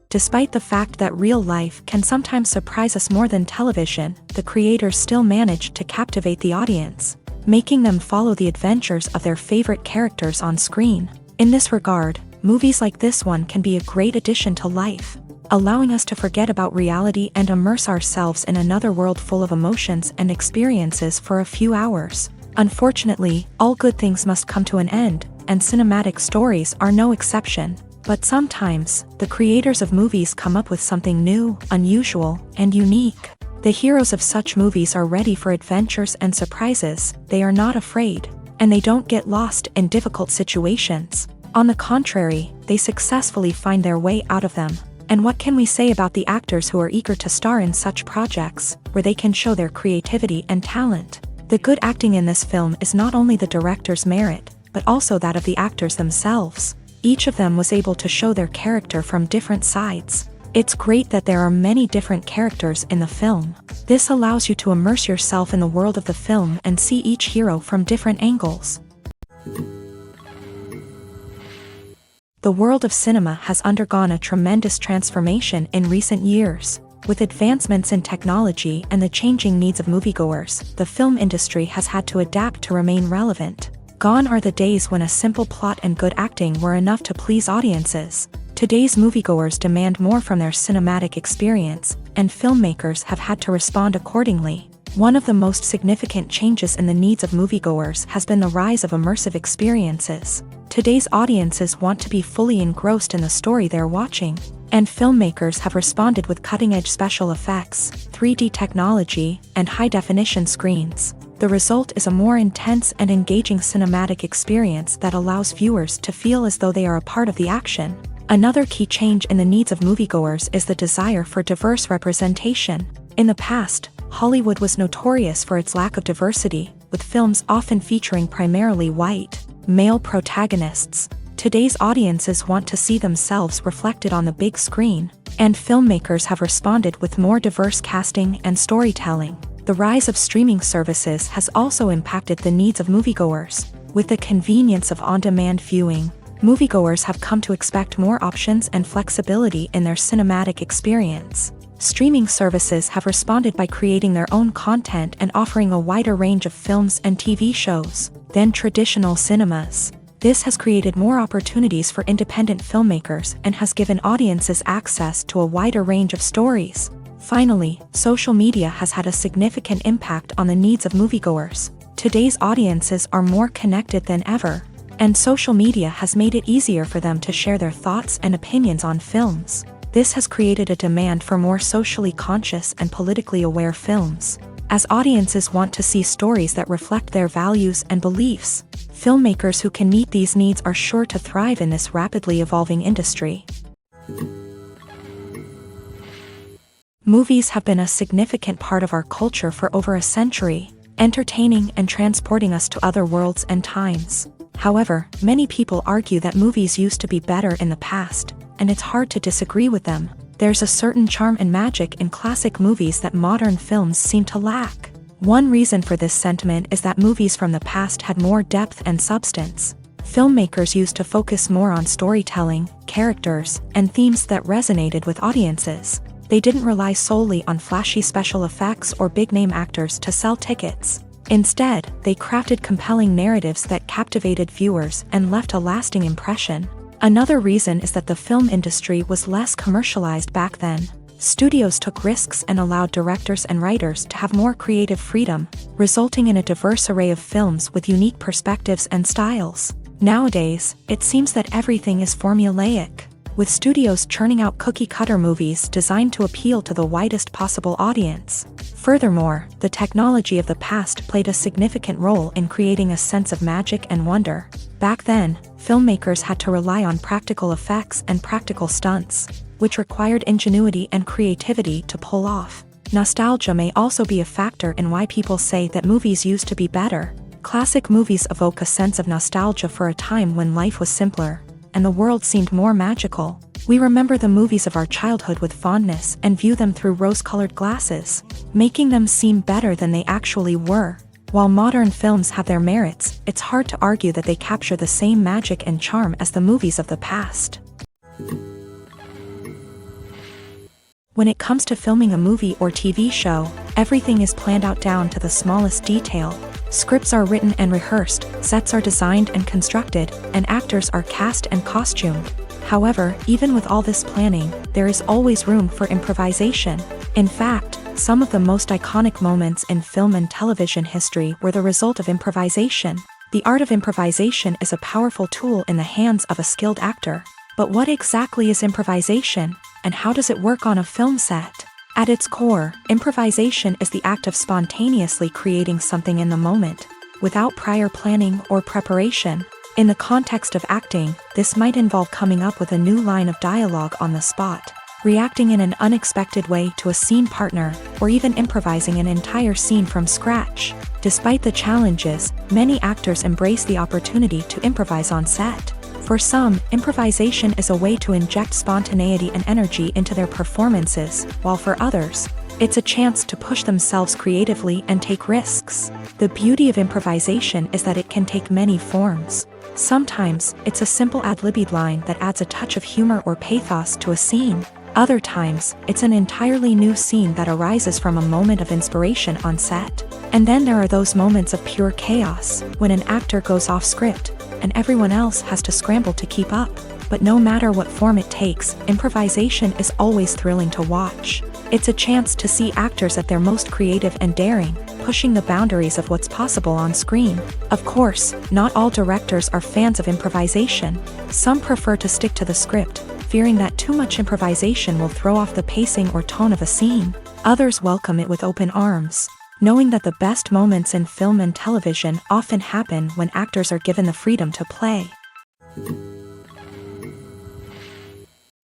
Despite the fact that real life can sometimes surprise us more than television, the creators still manage to captivate the audience, making them follow the adventures of their favorite characters on screen. In this regard, movies like this one can be a great addition to life, allowing us to forget about reality and immerse ourselves in another world full of emotions and experiences for a few hours. Unfortunately, all good things must come to an end, and cinematic stories are no exception. But sometimes, the creators of movies come up with something new, unusual, and unique. The heroes of such movies are ready for adventures and surprises, they are not afraid, and they don't get lost in difficult situations. On the contrary, they successfully find their way out of them. And what can we say about the actors who are eager to star in such projects, where they can show their creativity and talent? The good acting in this film is not only the director's merit, but also that of the actors themselves. Each of them was able to show their character from different sides. It's great that there are many different characters in the film. This allows you to immerse yourself in the world of the film and see each hero from different angles. The world of cinema has undergone a tremendous transformation in recent years. With advancements in technology and the changing needs of moviegoers, the film industry has had to adapt to remain relevant. Gone are the days when a simple plot and good acting were enough to please audiences. Today's moviegoers demand more from their cinematic experience, and filmmakers have had to respond accordingly. One of the most significant changes in the needs of moviegoers has been the rise of immersive experiences. Today's audiences want to be fully engrossed in the story they're watching, and filmmakers have responded with cutting-edge special effects, 3D technology, and high-definition screens. The result is a more intense and engaging cinematic experience that allows viewers to feel as though they are a part of the action. Another key change in the needs of moviegoers is the desire for diverse representation. In the past, Hollywood was notorious for its lack of diversity, with films often featuring primarily white, male protagonists. Today's audiences want to see themselves reflected on the big screen, and filmmakers have responded with more diverse casting and storytelling. The rise of streaming services has also impacted the needs of moviegoers. With the convenience of on-demand viewing, moviegoers have come to expect more options and flexibility in their cinematic experience. Streaming services have responded by creating their own content and offering a wider range of films and TV shows than traditional cinemas. This has created more opportunities for independent filmmakers and has given audiences access to a wider range of stories. Finally, social media has had a significant impact on the needs of moviegoers. Today's audiences are more connected than ever, and social media has made it easier for them to share their thoughts and opinions on films. This has created a demand for more socially conscious and politically aware films. As audiences want to see stories that reflect their values and beliefs, filmmakers who can meet these needs are sure to thrive in this rapidly evolving industry. Movies have been a significant part of our culture for over a century, entertaining and transporting us to other worlds and times. However, many people argue that movies used to be better in the past, and it's hard to disagree with them. There's a certain charm and magic in classic movies that modern films seem to lack. One reason for this sentiment is that movies from the past had more depth and substance. Filmmakers used to focus more on storytelling, characters, and themes that resonated with audiences. They didn't rely solely on flashy special effects or big-name actors to sell tickets. Instead, they crafted compelling narratives that captivated viewers and left a lasting impression. Another reason is that the film industry was less commercialized back then. Studios took risks and allowed directors and writers to have more creative freedom, resulting in a diverse array of films with unique perspectives and styles. Nowadays, it seems that everything is formulaic, with studios churning out cookie-cutter movies designed to appeal to the widest possible audience. Furthermore, the technology of the past played a significant role in creating a sense of magic and wonder. Back then, filmmakers had to rely on practical effects and practical stunts, which required ingenuity and creativity to pull off. Nostalgia may also be a factor in why people say that movies used to be better. Classic movies evoke a sense of nostalgia for a time when life was simpler, and the world seemed more magical. We remember the movies of our childhood with fondness and view them through rose-colored glasses, making them seem better than they actually were. While modern films have their merits, it's hard to argue that they capture the same magic and charm as the movies of the past. When it comes to filming a movie or TV show, everything is planned out down to the smallest detail. Scripts are written and rehearsed, sets are designed and constructed, and actors are cast and costumed. However, even with all this planning, there is always room for improvisation. In fact, some of the most iconic moments in film and television history were the result of improvisation. The art of improvisation is a powerful tool in the hands of a skilled actor. But what exactly is improvisation, and how does it work on a film set? At its core, improvisation is the act of spontaneously creating something in the moment, without prior planning or preparation. In the context of acting, this might involve coming up with a new line of dialogue on the spot, reacting in an unexpected way to a scene partner, or even improvising an entire scene from scratch. Despite the challenges, many actors embrace the opportunity to improvise on set. For some, improvisation is a way to inject spontaneity and energy into their performances, while for others, it's a chance to push themselves creatively and take risks. The beauty of improvisation is that it can take many forms. Sometimes, it's a simple ad-libbed line that adds a touch of humor or pathos to a scene. Other times, it's an entirely new scene that arises from a moment of inspiration on set. And then there are those moments of pure chaos, when an actor goes off script, and everyone else has to scramble to keep up. But no matter what form it takes, improvisation is always thrilling to watch. It's a chance to see actors at their most creative and daring, pushing the boundaries of what's possible on screen. Of course, not all directors are fans of improvisation. Some prefer to stick to the script, fearing that too much improvisation will throw off the pacing or tone of a scene. Others welcome it with open arms, knowing that the best moments in film and television often happen when actors are given the freedom to play.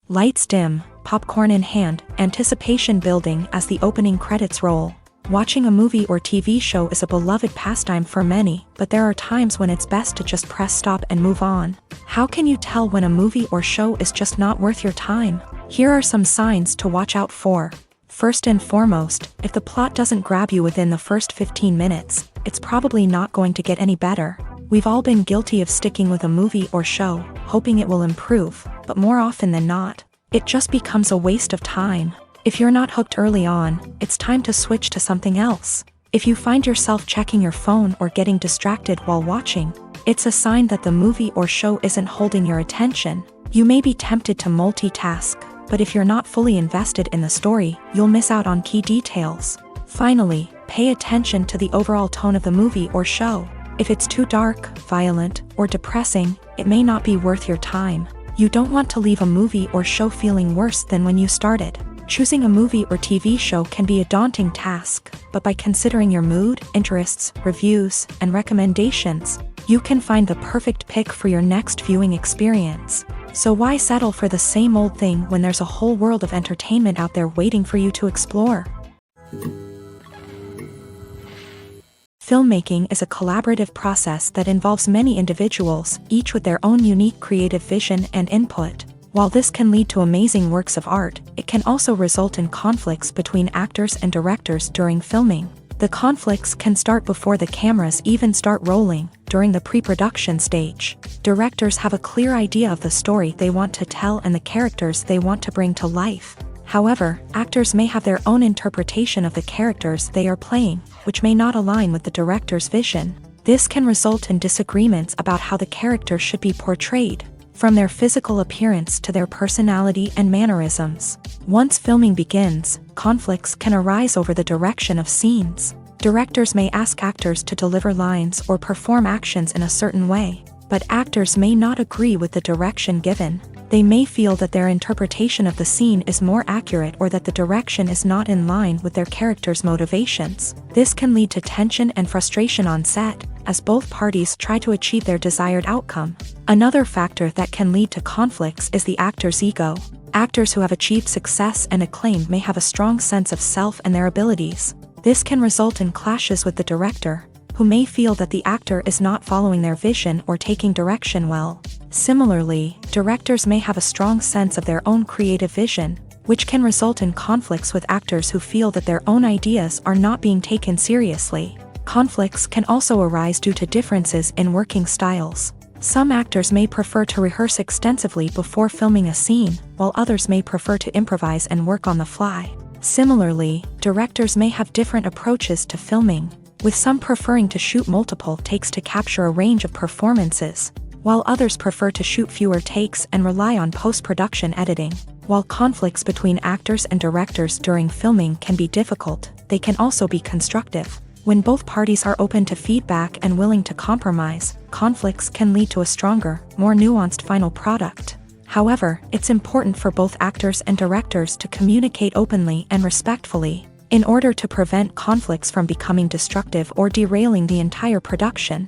Lights dim, popcorn in hand, anticipation building as the opening credits roll. Watching a movie or TV show is a beloved pastime for many, but there are times when it's best to just press stop and move on. How can you tell when a movie or show is just not worth your time? Here are some signs to watch out for. First and foremost, if the plot doesn't grab you within the first 15 minutes, it's probably not going to get any better. We've all been guilty of sticking with a movie or show, hoping it will improve, but more often than not, it just becomes a waste of time. If you're not hooked early on, it's time to switch to something else. If you find yourself checking your phone or getting distracted while watching, it's a sign that the movie or show isn't holding your attention. You may be tempted to multitask, but if you're not fully invested in the story, you'll miss out on key details. Finally, pay attention to the overall tone of the movie or show. If it's too dark, violent, or depressing, it may not be worth your time. You don't want to leave a movie or show feeling worse than when you started. Choosing a movie or TV show can be a daunting task, but by considering your mood, interests, reviews, and recommendations, you can find the perfect pick for your next viewing experience. So why settle for the same old thing when there's a whole world of entertainment out there waiting for you to explore? Filmmaking is a collaborative process that involves many individuals, each with their own unique creative vision and input. While this can lead to amazing works of art, it can also result in conflicts between actors and directors during filming. The conflicts can start before the cameras even start rolling, during the pre-production stage. Directors have a clear idea of the story they want to tell and the characters they want to bring to life. However, actors may have their own interpretation of the characters they are playing, which may not align with the director's vision. This can result in disagreements about how the character should be portrayed, from their physical appearance to their personality and mannerisms. Once filming begins, conflicts can arise over the direction of scenes. Directors may ask actors to deliver lines or perform actions in a certain way, but actors may not agree with the direction given. They may feel that their interpretation of the scene is more accurate or that the direction is not in line with their character's motivations. This can lead to tension and frustration on set, as both parties try to achieve their desired outcome. Another factor that can lead to conflicts is the actor's ego. Actors who have achieved success and acclaim may have a strong sense of self and their abilities. This can result in clashes with the director, who may feel that the actor is not following their vision or taking direction well. Similarly, directors may have a strong sense of their own creative vision, which can result in conflicts with actors who feel that their own ideas are not being taken seriously. Conflicts can also arise due to differences in working styles. Some actors may prefer to rehearse extensively before filming a scene, while others may prefer to improvise and work on the fly. Similarly, directors may have different approaches to filming, with some preferring to shoot multiple takes to capture a range of performances, while others prefer to shoot fewer takes and rely on post-production editing. While conflicts between actors and directors during filming can be difficult, they can also be constructive. When both parties are open to feedback and willing to compromise, conflicts can lead to a stronger, more nuanced final product. However, it's important for both actors and directors to communicate openly and respectfully, in order to prevent conflicts from becoming destructive or derailing the entire production.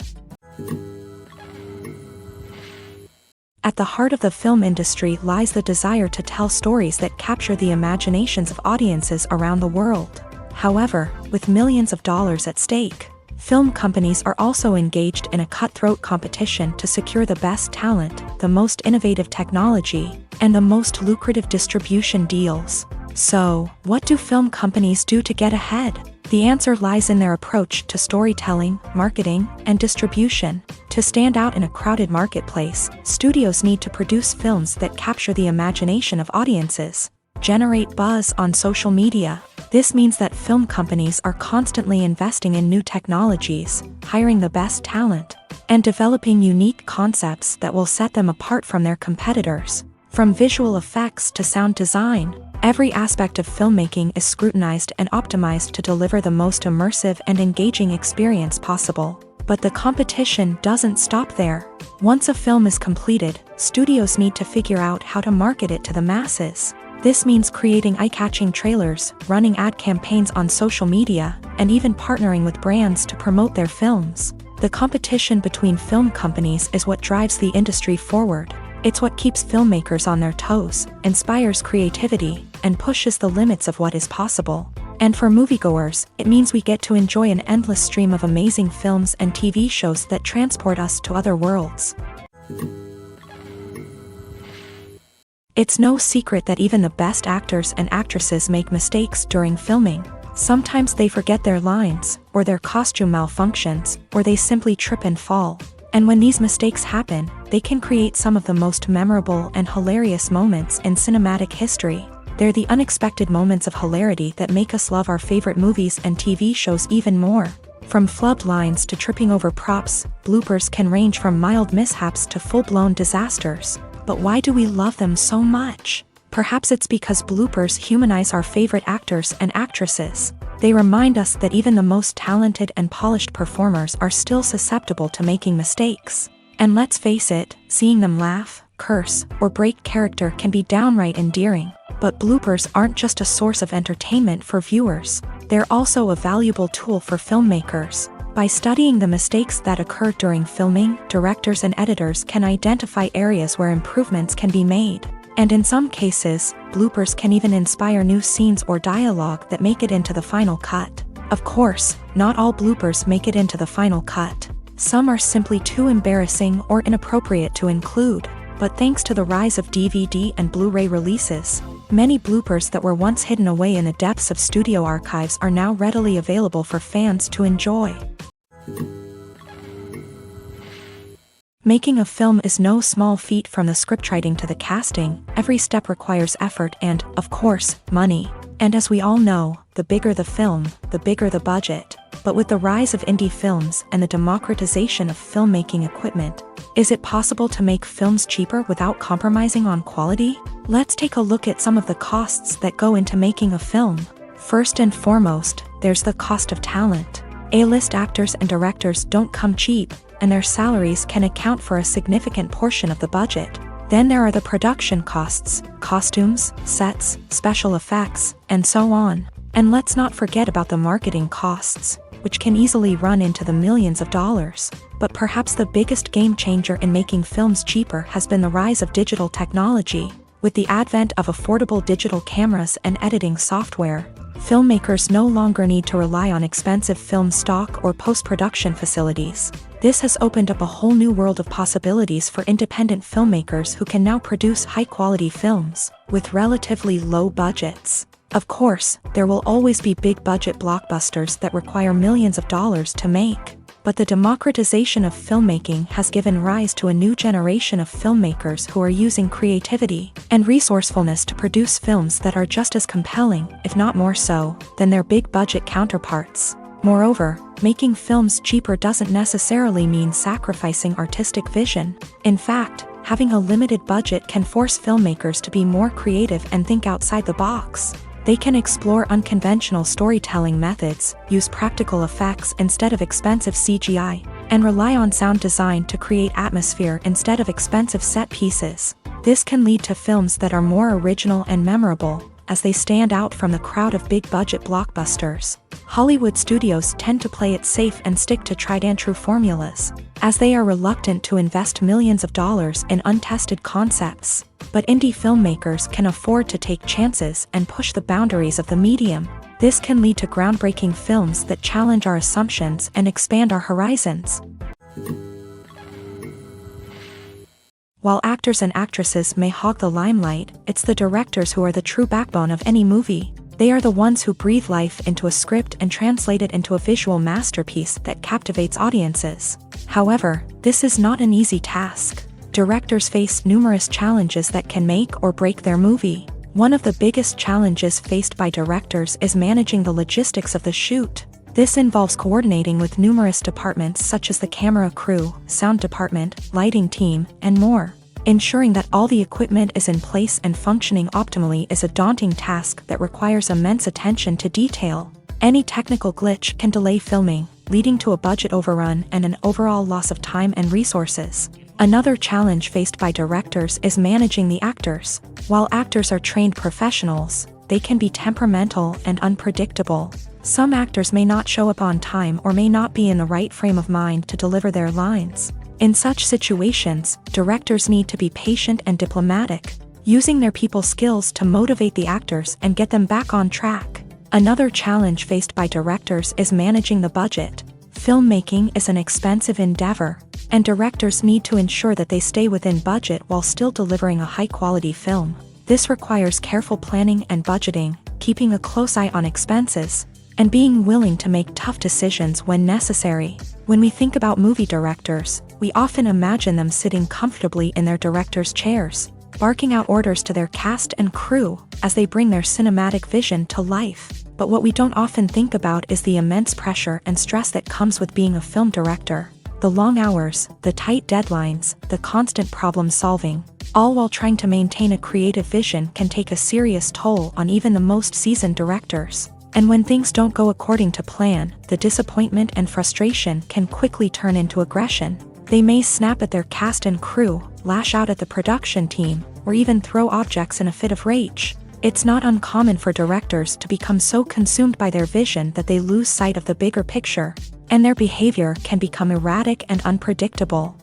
At the heart of the film industry lies the desire to tell stories that capture the imaginations of audiences around the world. However, with millions of dollars at stake, film companies are also engaged in a cutthroat competition to secure the best talent, the most innovative technology, and the most lucrative distribution deals. So, what do film companies do to get ahead? The answer lies in their approach to storytelling, marketing, and distribution. To stand out in a crowded marketplace, studios need to produce films that capture the imagination of audiences, generate buzz on social media. This means that film companies are constantly investing in new technologies, hiring the best talent, and developing unique concepts that will set them apart from their competitors. From visual effects to sound design, every aspect of filmmaking is scrutinized and optimized to deliver the most immersive and engaging experience possible. But the competition doesn't stop there. Once a film is completed, studios need to figure out how to market it to the masses. This means creating eye-catching trailers, running ad campaigns on social media, and even partnering with brands to promote their films. The competition between film companies is what drives the industry forward. It's what keeps filmmakers on their toes, inspires creativity, and pushes the limits of what is possible. And for moviegoers, it means we get to enjoy an endless stream of amazing films and TV shows that transport us to other worlds. It's no secret that even the best actors and actresses make mistakes during filming. Sometimes they forget their lines, or their costume malfunctions, or they simply trip and fall. And when these mistakes happen, they can create some of the most memorable and hilarious moments in cinematic history. They're the unexpected moments of hilarity that make us love our favorite movies and TV shows even more. From flubbed lines to tripping over props, bloopers can range from mild mishaps to full-blown disasters. But why do we love them so much? Perhaps it's because bloopers humanize our favorite actors and actresses. They remind us that even the most talented and polished performers are still susceptible to making mistakes. And let's face it, seeing them laugh, curse, or break character can be downright endearing. But bloopers aren't just a source of entertainment for viewers. They're also a valuable tool for filmmakers. By studying the mistakes that occur during filming, directors and editors can identify areas where improvements can be made. And in some cases, bloopers can even inspire new scenes or dialogue that make it into the final cut. Of course, not all bloopers make it into the final cut. Some are simply too embarrassing or inappropriate to include. But thanks to the rise of DVD and Blu-ray releases, many bloopers that were once hidden away in the depths of studio archives are now readily available for fans to enjoy. Making a film is no small feat. From the scriptwriting to the casting, every step requires effort and, of course, money. And as we all know, the bigger the film, the bigger the budget. But with the rise of indie films and the democratization of filmmaking equipment, is it possible to make films cheaper without compromising on quality? Let's take a look at some of the costs that go into making a film. First and foremost, there's the cost of talent. A-list actors and directors don't come cheap, and their salaries can account for a significant portion of the budget. Then there are the production costs, costumes, sets, special effects, and so on. And let's not forget about the marketing costs, which can easily run into the millions of dollars. But perhaps the biggest game changer in making films cheaper has been the rise of digital technology. With the advent of affordable digital cameras and editing software, filmmakers no longer need to rely on expensive film stock or post-production facilities. This has opened up a whole new world of possibilities for independent filmmakers who can now produce high-quality films with relatively low budgets. Of course, there will always be big-budget blockbusters that require millions of dollars to make. But the democratization of filmmaking has given rise to a new generation of filmmakers who are using creativity and resourcefulness to produce films that are just as compelling, if not more so, than their big-budget counterparts. Moreover, making films cheaper doesn't necessarily mean sacrificing artistic vision. In fact, having a limited budget can force filmmakers to be more creative and think outside the box. They can explore unconventional storytelling methods, use practical effects instead of expensive CGI, and rely on sound design to create atmosphere instead of expensive set pieces. This can lead to films that are more original and memorable, as they stand out from the crowd of big-budget blockbusters. Hollywood studios tend to play it safe and stick to tried-and-true formulas, as they are reluctant to invest millions of dollars in untested concepts. But indie filmmakers can afford to take chances and push the boundaries of the medium. This can lead to groundbreaking films that challenge our assumptions and expand our horizons. While actors and actresses may hog the limelight, it's the directors who are the true backbone of any movie. They are the ones who breathe life into a script and translate it into a visual masterpiece that captivates audiences. However, this is not an easy task. Directors face numerous challenges that can make or break their movie. One of the biggest challenges faced by directors is managing the logistics of the shoot. This involves coordinating with numerous departments such as the camera crew, sound department, lighting team, and more. Ensuring that all the equipment is in place and functioning optimally is a daunting task that requires immense attention to detail. Any technical glitch can delay filming, leading to a budget overrun and an overall loss of time and resources. Another challenge faced by directors is managing the actors. While actors are trained professionals, they can be temperamental and unpredictable. Some actors may not show up on time or may not be in the right frame of mind to deliver their lines. In such situations, directors need to be patient and diplomatic, using their people skills to motivate the actors and get them back on track. Another challenge faced by directors is managing the budget. Filmmaking is an expensive endeavor, and directors need to ensure that they stay within budget while still delivering a high-quality film. This requires careful planning and budgeting, keeping a close eye on expenses, and being willing to make tough decisions when necessary. When we think about movie directors, we often imagine them sitting comfortably in their director's chairs, barking out orders to their cast and crew as they bring their cinematic vision to life. But what we don't often think about is the immense pressure and stress that comes with being a film director. The long hours, the tight deadlines, the constant problem solving, all while trying to maintain a creative vision can take a serious toll on even the most seasoned directors. And when things don't go according to plan, the disappointment and frustration can quickly turn into aggression. They may snap at their cast and crew, lash out at the production team, or even throw objects in a fit of rage. It's not uncommon for directors to become so consumed by their vision that they lose sight of the bigger picture, and their behavior can become erratic and unpredictable.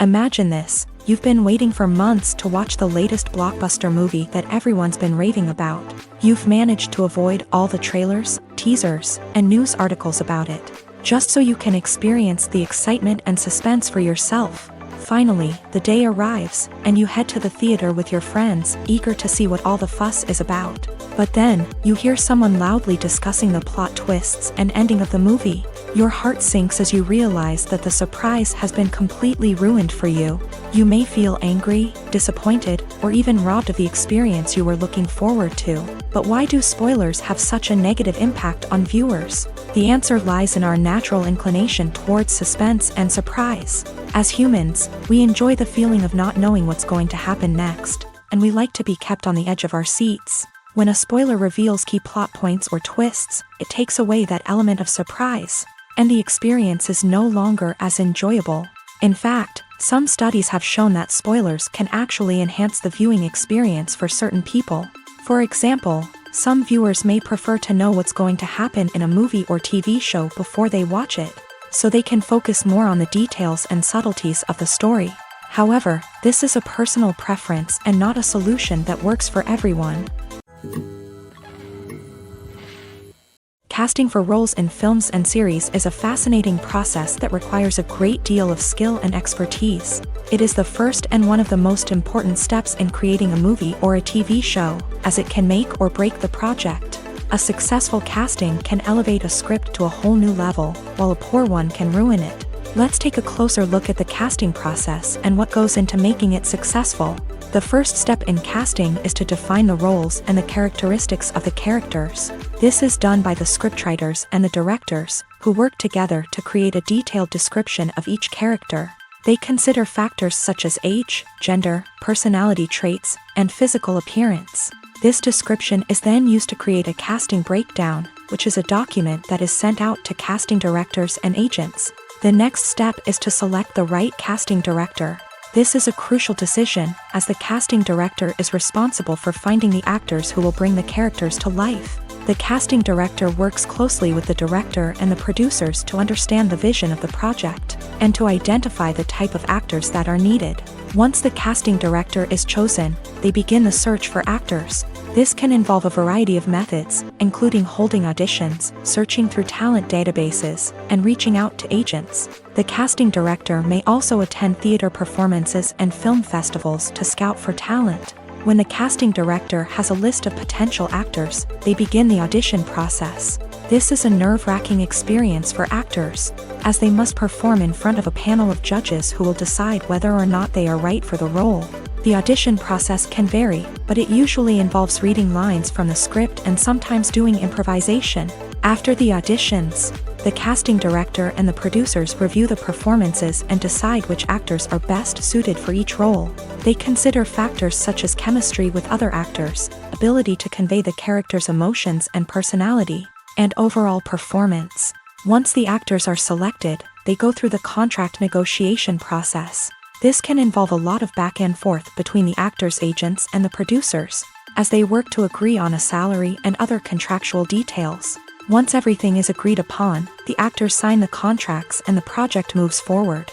Imagine this. You've been waiting for months to watch the latest blockbuster movie that everyone's been raving about. You've managed to avoid all the trailers, teasers, and news articles about it, just so you can experience the excitement and suspense for yourself. Finally, the day arrives, and you head to the theater with your friends, eager to see what all the fuss is about. But then, you hear someone loudly discussing the plot twists and ending of the movie. Your heart sinks as you realize that the surprise has been completely ruined for you. You may feel angry, disappointed, or even robbed of the experience you were looking forward to. But why do spoilers have such a negative impact on viewers? The answer lies in our natural inclination towards suspense and surprise. As humans, we enjoy the feeling of not knowing what's going to happen next, and we like to be kept on the edge of our seats. When a spoiler reveals key plot points or twists, it takes away that element of surprise, and the experience is no longer as enjoyable. In fact, some studies have shown that spoilers can actually enhance the viewing experience for certain people. For example, some viewers may prefer to know what's going to happen in a movie or TV show before they watch it, so they can focus more on the details and subtleties of the story. However, this is a personal preference and not a solution that works for everyone. Casting for roles in films and series is a fascinating process that requires a great deal of skill and expertise. It is the first and one of the most important steps in creating a movie or a TV show, as it can make or break the project. A successful casting can elevate a script to a whole new level, while a poor one can ruin it. Let's take a closer look at the casting process and what goes into making it successful. The first step in casting is to define the roles and the characteristics of the characters. This is done by the scriptwriters and the directors, who work together to create a detailed description of each character. They consider factors such as age, gender, personality traits, and physical appearance. This description is then used to create a casting breakdown, which is a document that is sent out to casting directors and agents. The next step is to select the right casting director. This is a crucial decision, as the casting director is responsible for finding the actors who will bring the characters to life. The casting director works closely with the director and the producers to understand the vision of the project, and to identify the type of actors that are needed. Once the casting director is chosen, they begin the search for actors. This can involve a variety of methods, including holding auditions, searching through talent databases, and reaching out to agents. The casting director may also attend theater performances and film festivals to scout for talent. When the casting director has a list of potential actors, they begin the audition process. This is a nerve-wracking experience for actors, as they must perform in front of a panel of judges who will decide whether or not they are right for the role. The audition process can vary, but it usually involves reading lines from the script and sometimes doing improvisation. After the auditions, the casting director and the producers review the performances and decide which actors are best suited for each role. They consider factors such as chemistry with other actors, ability to convey the character's emotions and personality, and overall performance. Once the actors are selected, they go through the contract negotiation process. This can involve a lot of back and forth between the actors' agents and the producers, as they work to agree on a salary and other contractual details. Once everything is agreed upon, the actors sign the contracts and the project moves forward.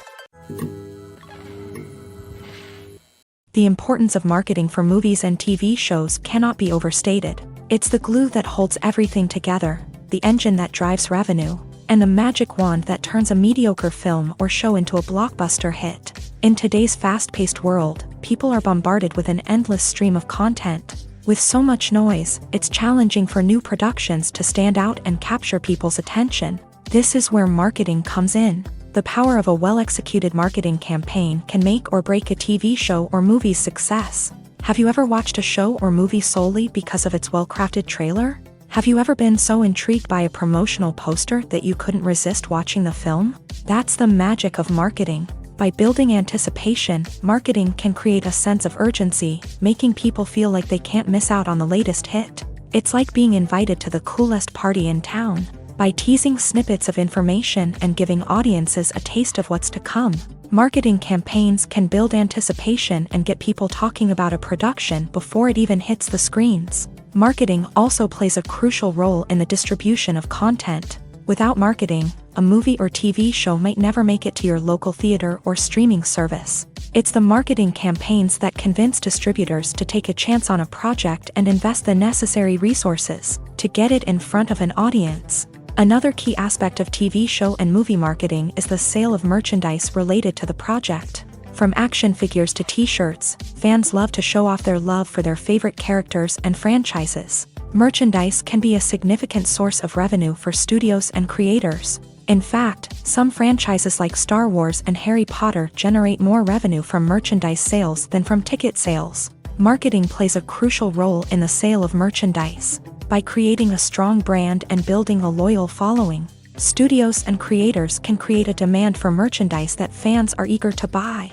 The importance of marketing for movies and TV shows cannot be overstated. It's the glue that holds everything together, the engine that drives revenue, and the magic wand that turns a mediocre film or show into a blockbuster hit. In today's fast-paced world, people are bombarded with an endless stream of content. With so much noise, it's challenging for new productions to stand out and capture people's attention. This is where marketing comes in. The power of a well-executed marketing campaign can make or break a TV show or movie's success. Have you ever watched a show or movie solely because of its well-crafted trailer? Have you ever been so intrigued by a promotional poster that you couldn't resist watching the film? That's the magic of marketing. By building anticipation, marketing can create a sense of urgency, making people feel like they can't miss out on the latest hit. It's like being invited to the coolest party in town. By teasing snippets of information and giving audiences a taste of what's to come, marketing campaigns can build anticipation and get people talking about a production before it even hits the screens. Marketing also plays a crucial role in the distribution of content. Without marketing, a movie or TV show might never make it to your local theater or streaming service. It's the marketing campaigns that convince distributors to take a chance on a project and invest the necessary resources to get it in front of an audience. Another key aspect of TV show and movie marketing is the sale of merchandise related to the project. From action figures to t-shirts, fans love to show off their love for their favorite characters and franchises. Merchandise can be a significant source of revenue for studios and creators. In fact, some franchises like Star Wars and Harry Potter generate more revenue from merchandise sales than from ticket sales. Marketing plays a crucial role in the sale of merchandise. By creating a strong brand and building a loyal following, studios and creators can create a demand for merchandise that fans are eager to buy.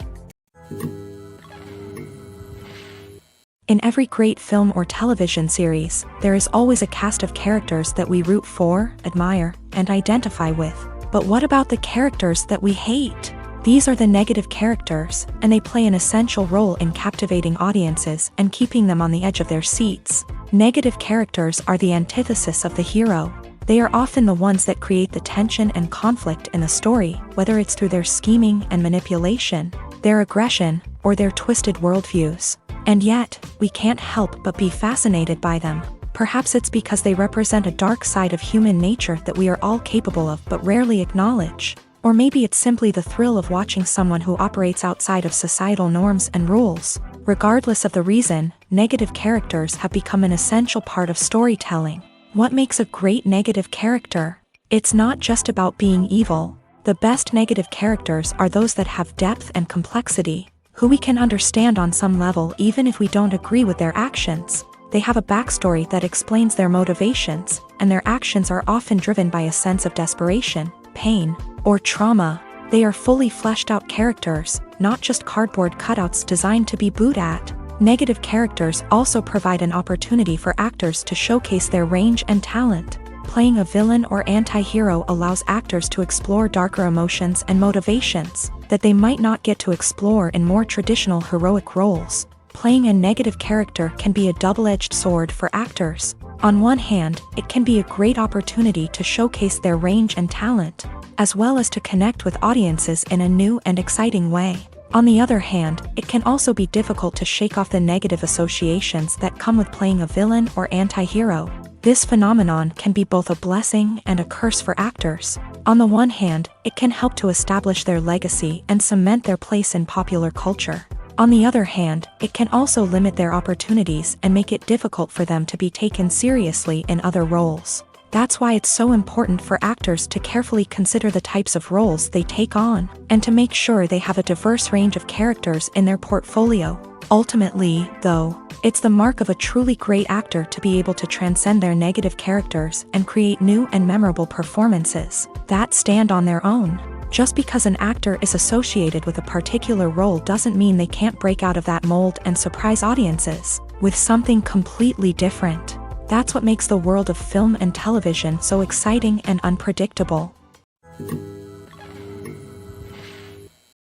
In every great film or television series, there is always a cast of characters that we root for, admire, and identify with. But what about the characters that we hate? These are the negative characters, and they play an essential role in captivating audiences and keeping them on the edge of their seats. Negative characters are the antithesis of the hero. They are often the ones that create the tension and conflict in the story, whether it's through their scheming and manipulation, their aggression, or their twisted worldviews. And yet, we can't help but be fascinated by them. Perhaps it's because they represent a dark side of human nature that we are all capable of but rarely acknowledge. Or maybe it's simply the thrill of watching someone who operates outside of societal norms and rules. Regardless of the reason, negative characters have become an essential part of storytelling. What makes a great negative character? It's not just about being evil. The best negative characters are those that have depth and complexity, who we can understand on some level even if we don't agree with their actions. They have a backstory that explains their motivations, and their actions are often driven by a sense of desperation, pain, or trauma. They are fully fleshed out characters, not just cardboard cutouts designed to be booed at. Negative characters also provide an opportunity for actors to showcase their range and talent. Playing a villain or anti-hero allows actors to explore darker emotions and motivations that they might not get to explore in more traditional heroic roles. Playing a negative character can be a double-edged sword for actors. On one hand, it can be a great opportunity to showcase their range and talent, as well as to connect with audiences in a new and exciting way. On the other hand, it can also be difficult to shake off the negative associations that come with playing a villain or anti-hero. This phenomenon can be both a blessing and a curse for actors. On the one hand, it can help to establish their legacy and cement their place in popular culture. On the other hand, it can also limit their opportunities and make it difficult for them to be taken seriously in other roles. That's why it's so important for actors to carefully consider the types of roles they take on, and to make sure they have a diverse range of characters in their portfolio. Ultimately, though, it's the mark of a truly great actor to be able to transcend their negative characters and create new and memorable performances that stand on their own. Just because an actor is associated with a particular role doesn't mean they can't break out of that mold and surprise audiences with something completely different. That's what makes the world of film and television so exciting and unpredictable.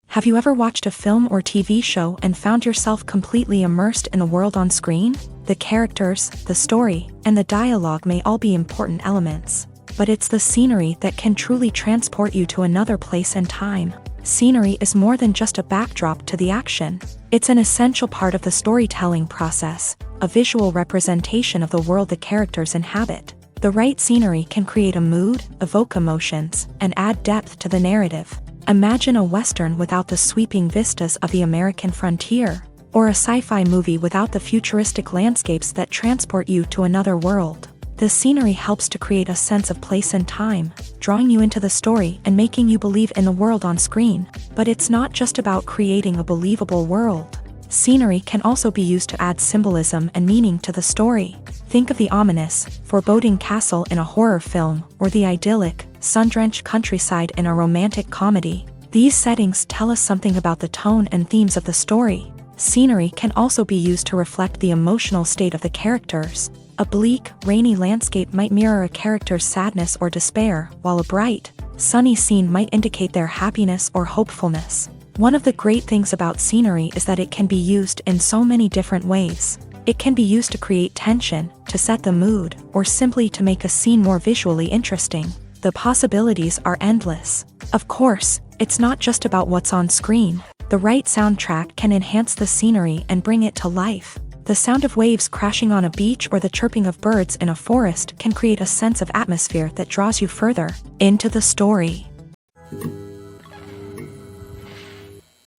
Have you ever watched a film or TV show and found yourself completely immersed in the world on screen? The characters, the story, and the dialogue may all be important elements, but it's the scenery that can truly transport you to another place and time. Scenery is more than just a backdrop to the action. It's an essential part of the storytelling process, a visual representation of the world the characters inhabit. The right scenery can create a mood, evoke emotions, and add depth to the narrative. Imagine a Western without the sweeping vistas of the American frontier, or a sci-fi movie without the futuristic landscapes that transport you to another world. The scenery helps to create a sense of place and time, drawing you into the story and making you believe in the world on screen. But it's not just about creating a believable world. Scenery can also be used to add symbolism and meaning to the story. Think of the ominous, foreboding castle in a horror film, or the idyllic, sun-drenched countryside in a romantic comedy. These settings tell us something about the tone and themes of the story. Scenery can also be used to reflect the emotional state of the characters. A bleak, rainy landscape might mirror a character's sadness or despair, while a bright, sunny scene might indicate their happiness or hopefulness. One of the great things about scenery is that it can be used in so many different ways. It can be used to create tension, to set the mood, or simply to make a scene more visually interesting. The possibilities are endless. Of course, it's not just about what's on screen. The right soundtrack can enhance the scenery and bring it to life. The sound of waves crashing on a beach or the chirping of birds in a forest can create a sense of atmosphere that draws you further into the story.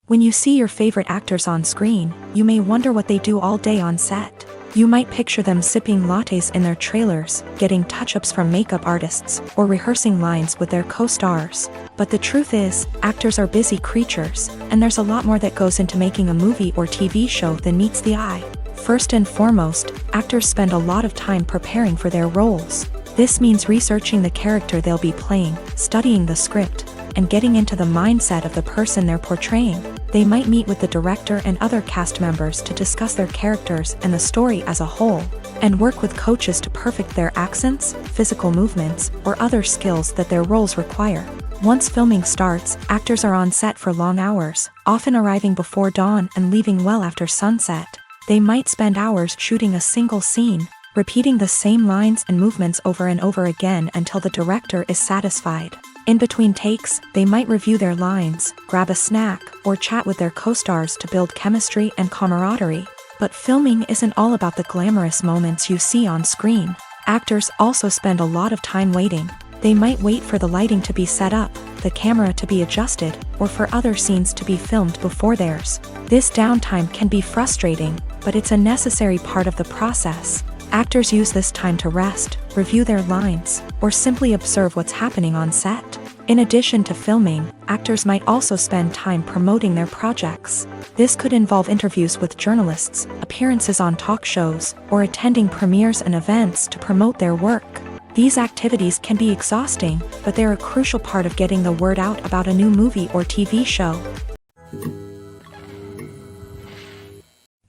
When you see your favorite actors on screen, you may wonder what they do all day on set. You might picture them sipping lattes in their trailers, getting touch-ups from makeup artists, or rehearsing lines with their co-stars. But the truth is, actors are busy creatures, and there's a lot more that goes into making a movie or TV show than meets the eye. First and foremost, actors spend a lot of time preparing for their roles. This means researching the character they'll be playing, studying the script, and getting into the mindset of the person they're portraying. They might meet with the director and other cast members to discuss their characters and the story as a whole, and work with coaches to perfect their accents, physical movements, or other skills that their roles require. Once filming starts, actors are on set for long hours, often arriving before dawn and leaving well after sunset. They might spend hours shooting a single scene, repeating the same lines and movements over and over again until the director is satisfied. In between takes, they might review their lines, grab a snack, or chat with their co-stars to build chemistry and camaraderie. But filming isn't all about the glamorous moments you see on screen. Actors also spend a lot of time waiting. They might wait for the lighting to be set up, the camera to be adjusted, or for other scenes to be filmed before theirs. This downtime can be frustrating, but it's a necessary part of the process. Actors use this time to rest, review their lines, or simply observe what's happening on set. In addition to filming, actors might also spend time promoting their projects. This could involve interviews with journalists, appearances on talk shows, or attending premieres and events to promote their work. These activities can be exhausting, but they're a crucial part of getting the word out about a new movie or TV show.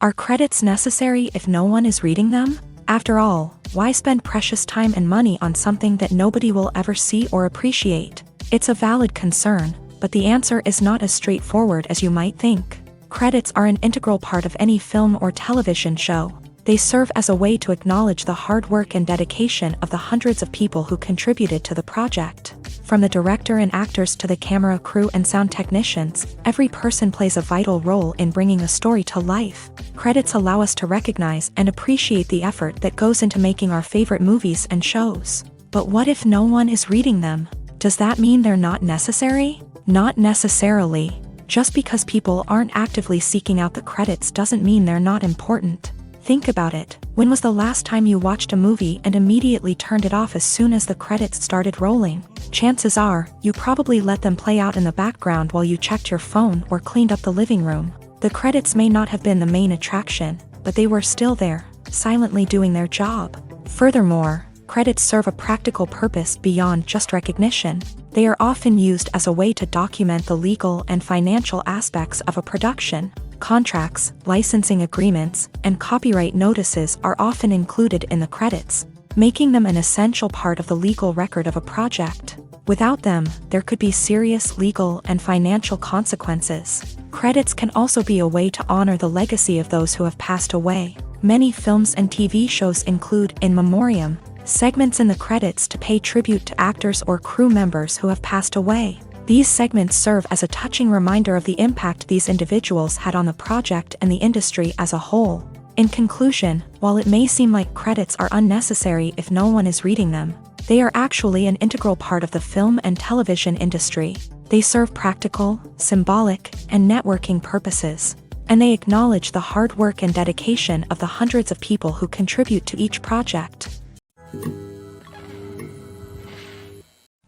Are credits necessary if no one is reading them? After all, why spend precious time and money on something that nobody will ever see or appreciate? It's a valid concern, but the answer is not as straightforward as you might think. Credits are an integral part of any film or television show. They serve as a way to acknowledge the hard work and dedication of the hundreds of people who contributed to the project. From the director and actors to the camera crew and sound technicians, every person plays a vital role in bringing a story to life. Credits allow us to recognize and appreciate the effort that goes into making our favorite movies and shows. But what if no one is reading them? Does that mean they're not necessary? Not necessarily. Just because people aren't actively seeking out the credits doesn't mean they're not important. Think about it. When was the last time you watched a movie and immediately turned it off as soon as the credits started rolling? Chances are, you probably let them play out in the background while you checked your phone or cleaned up the living room. The credits may not have been the main attraction, but they were still there, silently doing their job. Furthermore, credits serve a practical purpose beyond just recognition. They are often used as a way to document the legal and financial aspects of a production. Contracts, licensing agreements, and copyright notices are often included in the credits, making them an essential part of the legal record of a project. Without them, there could be serious legal and financial consequences. Credits can also be a way to honor the legacy of those who have passed away. Many films and TV shows include in memoriam segments in the credits to pay tribute to actors or crew members who have passed away. These segments serve as a touching reminder of the impact these individuals had on the project and the industry as a whole. In conclusion, while it may seem like credits are unnecessary if no one is reading them, they are actually an integral part of the film and television industry. They serve practical, symbolic, and networking purposes, and they acknowledge the hard work and dedication of the hundreds of people who contribute to each project.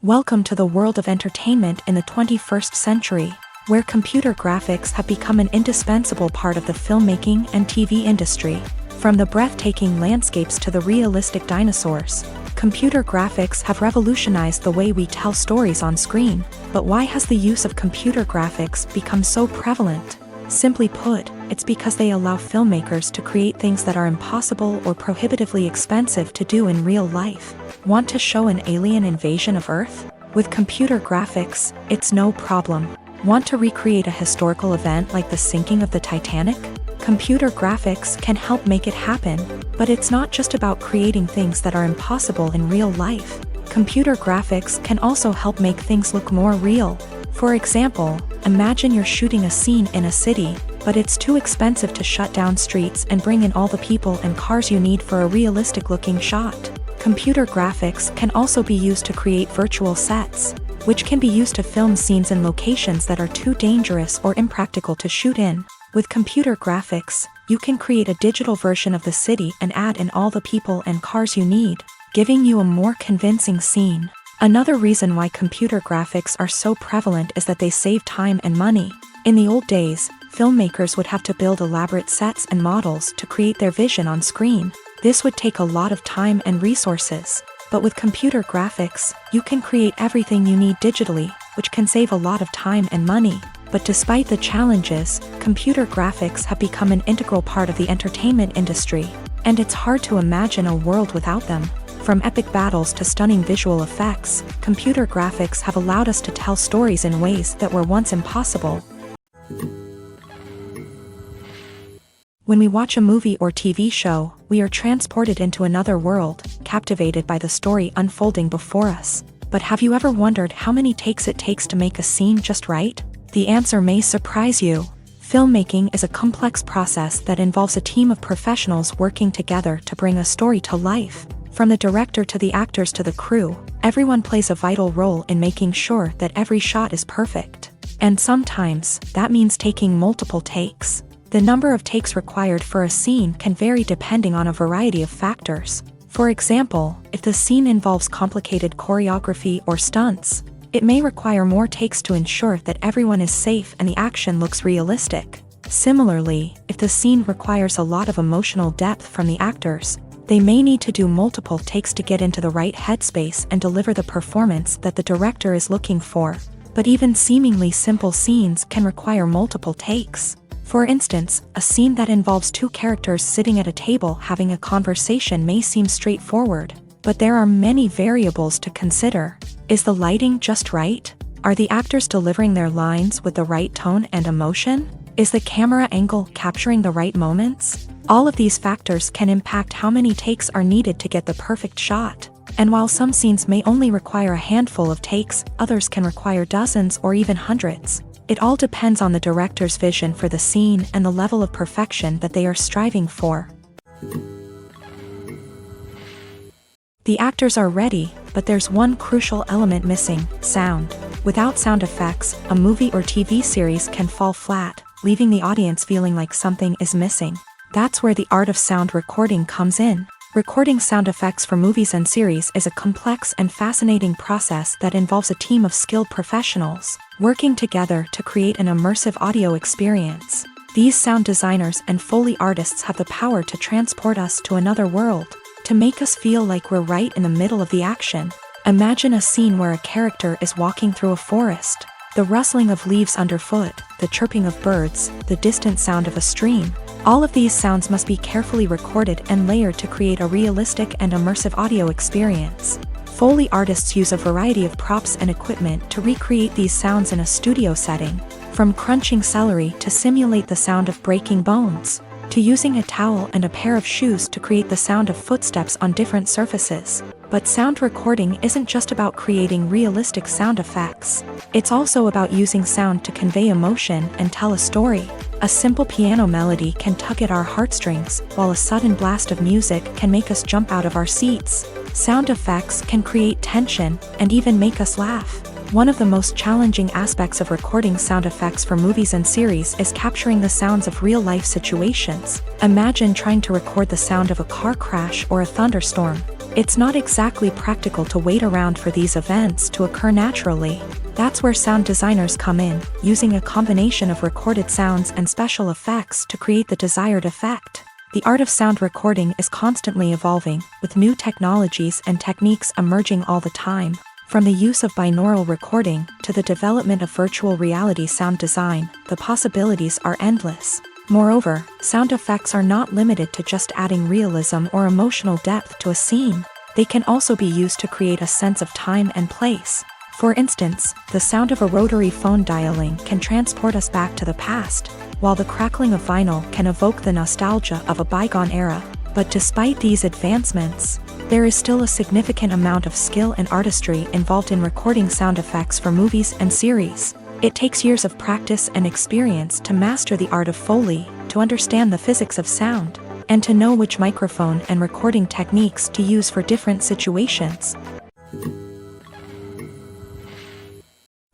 Welcome to the world of entertainment in the 21st century, where computer graphics have become an indispensable part of the filmmaking and TV industry. From the breathtaking landscapes to the realistic dinosaurs, computer graphics have revolutionized the way we tell stories on screen. But why has the use of computer graphics become so prevalent? Simply put, it's because they allow filmmakers to create things that are impossible or prohibitively expensive to do in real life. Want to show an alien invasion of Earth? With computer graphics, it's no problem. Want to recreate a historical event like the sinking of the Titanic? Computer graphics can help make it happen, but it's not just about creating things that are impossible in real life. Computer graphics can also help make things look more real. For example, imagine you're shooting a scene in a city, but it's too expensive to shut down streets and bring in all the people and cars you need for a realistic-looking shot. Computer graphics can also be used to create virtual sets, which can be used to film scenes in locations that are too dangerous or impractical to shoot in. With computer graphics, you can create a digital version of the city and add in all the people and cars you need, giving you a more convincing scene. Another reason why computer graphics are so prevalent is that they save time and money. In the old days, filmmakers would have to build elaborate sets and models to create their vision on screen. This would take a lot of time and resources. But with computer graphics, you can create everything you need digitally, which can save a lot of time and money. But despite the challenges, computer graphics have become an integral part of the entertainment industry, and it's hard to imagine a world without them. From epic battles to stunning visual effects, computer graphics have allowed us to tell stories in ways that were once impossible. When we watch a movie or TV show, we are transported into another world, captivated by the story unfolding before us. But have you ever wondered how many takes it takes to make a scene just right? The answer may surprise you. Filmmaking is a complex process that involves a team of professionals working together to bring a story to life. From the director to the actors to the crew, everyone plays a vital role in making sure that every shot is perfect. And sometimes, that means taking multiple takes. The number of takes required for a scene can vary depending on a variety of factors. For example, if the scene involves complicated choreography or stunts, it may require more takes to ensure that everyone is safe and the action looks realistic. Similarly, if the scene requires a lot of emotional depth from the actors, they may need to do multiple takes to get into the right headspace and deliver the performance that the director is looking for. But even seemingly simple scenes can require multiple takes. For instance, a scene that involves two characters sitting at a table having a conversation may seem straightforward, but there are many variables to consider. Is the lighting just right? Are the actors delivering their lines with the right tone and emotion? Is the camera angle capturing the right moments? All of these factors can impact how many takes are needed to get the perfect shot. And while some scenes may only require a handful of takes, others can require dozens or even hundreds. It all depends on the director's vision for the scene and the level of perfection that they are striving for. The actors are ready, but there's one crucial element missing: sound. Without sound effects, a movie or TV series can fall flat, leaving the audience feeling like something is missing. That's where the art of sound recording comes in. Recording sound effects for movies and series is a complex and fascinating process that involves a team of skilled professionals working together to create an immersive audio experience. These sound designers and Foley artists have the power to transport us to another world, to make us feel like we're right in the middle of the action. Imagine a scene where a character is walking through a forest. The rustling of leaves underfoot, the chirping of birds, the distant sound of a stream. All of these sounds must be carefully recorded and layered to create a realistic and immersive audio experience. Foley artists use a variety of props and equipment to recreate these sounds in a studio setting, from crunching celery to simulate the sound of breaking bones, to using a towel and a pair of shoes to create the sound of footsteps on different surfaces. But sound recording isn't just about creating realistic sound effects. It's also about using sound to convey emotion and tell a story. A simple piano melody can tug at our heartstrings, while a sudden blast of music can make us jump out of our seats. Sound effects can create tension and even make us laugh. One of the most challenging aspects of recording sound effects for movies and series is capturing the sounds of real-life situations. Imagine trying to record the sound of a car crash or a thunderstorm. It's not exactly practical to wait around for these events to occur naturally. That's where sound designers come in, using a combination of recorded sounds and special effects to create the desired effect. The art of sound recording is constantly evolving, with new technologies and techniques emerging all the time. From the use of binaural recording to the development of virtual reality sound design, the possibilities are endless. Moreover, sound effects are not limited to just adding realism or emotional depth to a scene. They can also be used to create a sense of time and place. For instance, the sound of a rotary phone dialing can transport us back to the past, while the crackling of vinyl can evoke the nostalgia of a bygone era. But despite these advancements, there is still a significant amount of skill and artistry involved in recording sound effects for movies and series. It takes years of practice and experience to master the art of Foley, to understand the physics of sound, and to know which microphone and recording techniques to use for different situations.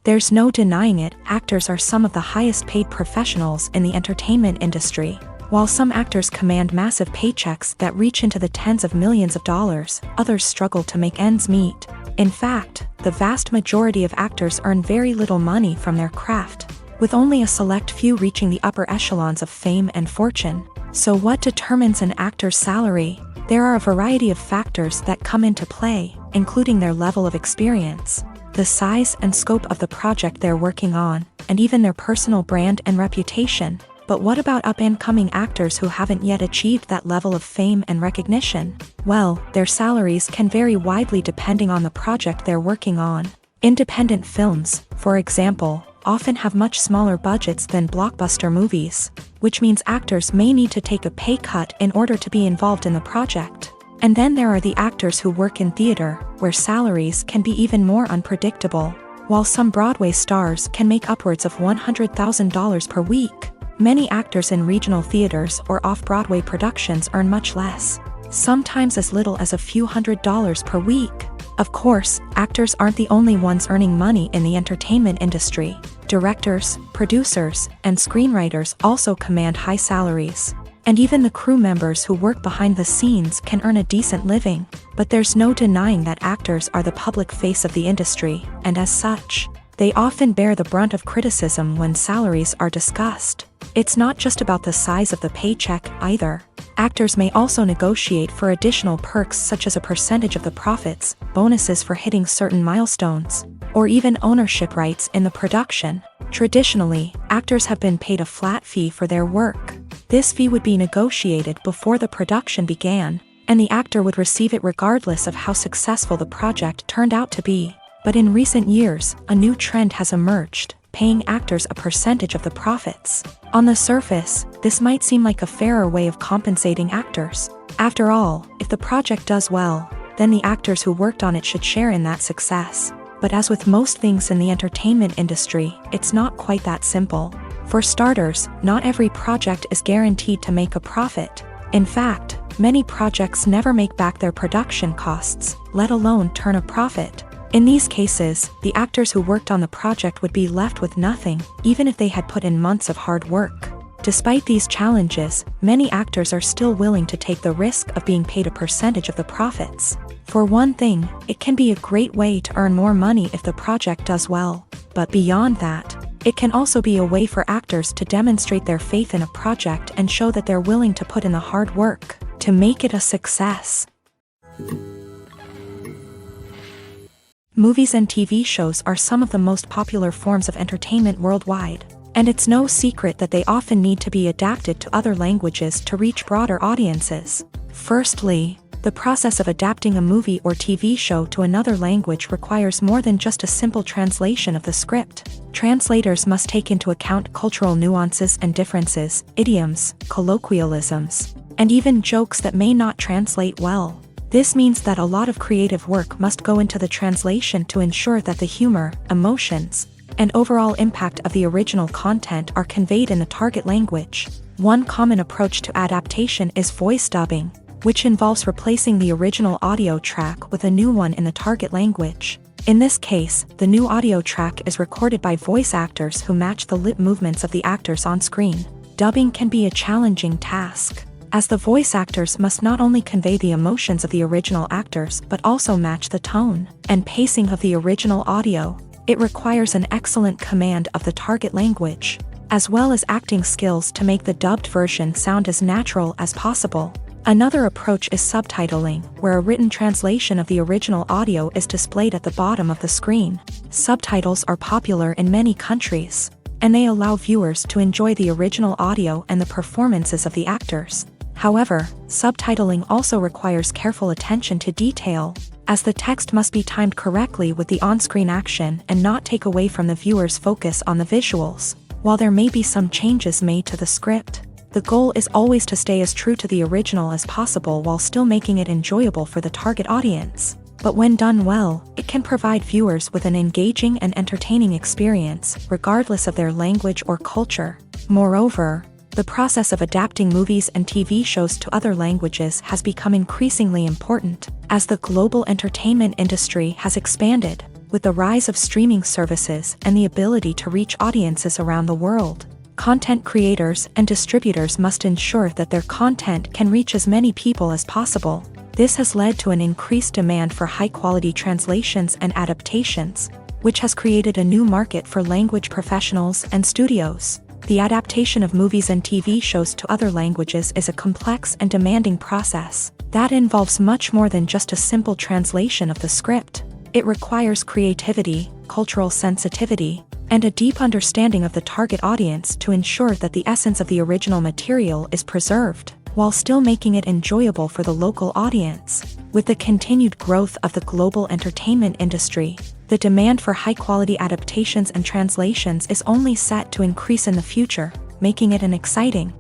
There's no denying it, actors are some of the highest paid professionals in the entertainment industry. While some actors command massive paychecks that reach into the tens of millions of dollars, others struggle to make ends meet. In fact, the vast majority of actors earn very little money from their craft, with only a select few reaching the upper echelons of fame and fortune. So what determines an actor's salary? There are a variety of factors that come into play, including their level of experience, the size and scope of the project they're working on, and even their personal brand and reputation. But what about up-and-coming actors who haven't yet achieved that level of fame and recognition? Well, their salaries can vary widely depending on the project they're working on. Independent films, for example, often have much smaller budgets than blockbuster movies, which means actors may need to take a pay cut in order to be involved in the project. And then there are the actors who work in theater, where salaries can be even more unpredictable. While some Broadway stars can make upwards of $100,000 per week, many actors in regional theaters or off-Broadway productions earn much less, sometimes as little as a few $100s per week. Of course, actors aren't the only ones earning money in the entertainment industry. Directors, producers, and screenwriters also command high salaries. And even the crew members who work behind the scenes can earn a decent living. But there's no denying that actors are the public face of the industry, and as such, they often bear the brunt of criticism when salaries are discussed. It's not just about the size of the paycheck, either. Actors may also negotiate for additional perks such as a percentage of the profits, bonuses for hitting certain milestones, or even ownership rights in the production. Traditionally, actors have been paid a flat fee for their work. This fee would be negotiated before the production began, and the actor would receive it regardless of how successful the project turned out to be. But in recent years, a new trend has emerged, paying actors a percentage of the profits. On the surface, this might seem like a fairer way of compensating actors. After all, if the project does well, then the actors who worked on it should share in that success. But as with most things in the entertainment industry, it's not quite that simple. For starters, not every project is guaranteed to make a profit. In fact, many projects never make back their production costs, let alone turn a profit. In these cases, the actors who worked on the project would be left with nothing, even if they had put in months of hard work. Despite these challenges, many actors are still willing to take the risk of being paid a percentage of the profits. For one thing, it can be a great way to earn more money if the project does well. But beyond that, it can also be a way for actors to demonstrate their faith in a project and show that they're willing to put in the hard work to make it a success. Movies and TV shows are some of the most popular forms of entertainment worldwide, and it's no secret that they often need to be adapted to other languages to reach broader audiences. Firstly, the process of adapting a movie or TV show to another language requires more than just a simple translation of the script. Translators must take into account cultural nuances and differences, idioms, colloquialisms, and even jokes that may not translate well. This means that a lot of creative work must go into the translation to ensure that the humor, emotions, and overall impact of the original content are conveyed in the target language. One common approach to adaptation is voice dubbing, which involves replacing the original audio track with a new one in the target language. In this case, the new audio track is recorded by voice actors who match the lip movements of the actors on screen. Dubbing can be a challenging task, as the voice actors must not only convey the emotions of the original actors but also match the tone and pacing of the original audio. It requires an excellent command of the target language, as well as acting skills to make the dubbed version sound as natural as possible. Another approach is subtitling, where a written translation of the original audio is displayed at the bottom of the screen. Subtitles are popular in many countries, and they allow viewers to enjoy the original audio and the performances of the actors. However, subtitling also requires careful attention to detail, as the text must be timed correctly with the on-screen action and not take away from the viewer's focus on the visuals. While there may be some changes made to the script, the goal is always to stay as true to the original as possible while still making it enjoyable for the target audience. But when done well, it can provide viewers with an engaging and entertaining experience, regardless of their language or culture. Moreover, the process of adapting movies and TV shows to other languages has become increasingly important, as the global entertainment industry has expanded, with the rise of streaming services and the ability to reach audiences around the world. Content creators and distributors must ensure that their content can reach as many people as possible. This has led to an increased demand for high-quality translations and adaptations, which has created a new market for language professionals and studios. The adaptation of movies and TV shows to other languages is a complex and demanding process that involves much more than just a simple translation of the script. It requires creativity, cultural sensitivity, and a deep understanding of the target audience to ensure that the essence of the original material is preserved, while still making it enjoyable for the local audience. With the continued growth of the global entertainment industry, the demand for high-quality adaptations and translations is only set to increase in the future, making it an exciting.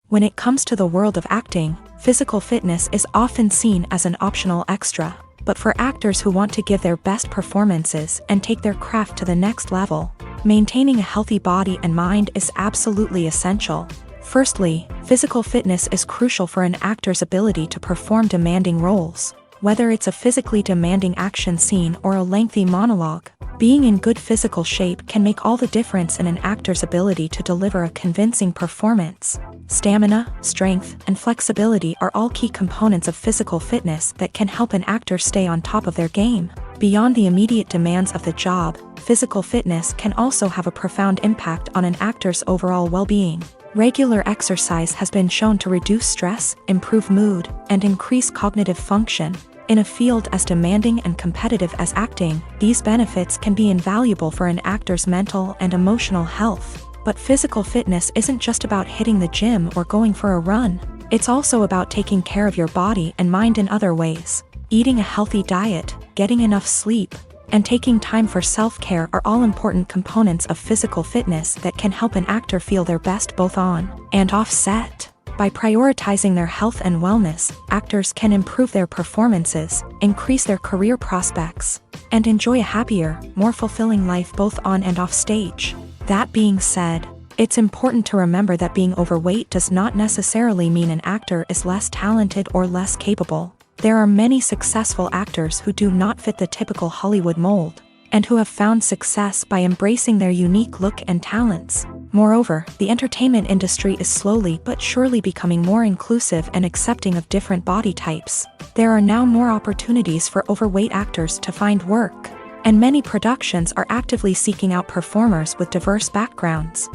When it comes to the world of acting, physical fitness is often seen as an optional extra. But for actors who want to give their best performances and take their craft to the next level, maintaining a healthy body and mind is absolutely essential. Firstly, physical fitness is crucial for an actor's ability to perform demanding roles. Whether it's a physically demanding action scene or a lengthy monologue, being in good physical shape can make all the difference in an actor's ability to deliver a convincing performance. Stamina, strength, and flexibility are all key components of physical fitness that can help an actor stay on top of their game. Beyond the immediate demands of the job, physical fitness can also have a profound impact on an actor's overall well-being. Regular exercise has been shown to reduce stress, improve mood, and increase cognitive function. In a field as demanding and competitive as acting, these benefits can be invaluable for an actor's mental and emotional health. But physical fitness isn't just about hitting the gym or going for a run. It's also about taking care of your body and mind in other ways. Eating a healthy diet, getting enough sleep, and taking time for self-care are all important components of physical fitness that can help an actor feel their best both on and off set. By prioritizing their health and wellness, actors can improve their performances, increase their career prospects, and enjoy a happier, more fulfilling life both on and off stage. That being said, it's important to remember that being overweight does not necessarily mean an actor is less talented or less capable. There are many successful actors who do not fit the typical Hollywood mold, and who have found success by embracing their unique look and talents. Moreover, the entertainment industry is slowly but surely becoming more inclusive and accepting of different body types. There are now more opportunities for overweight actors to find work, and many productions are actively seeking out performers with diverse backgrounds.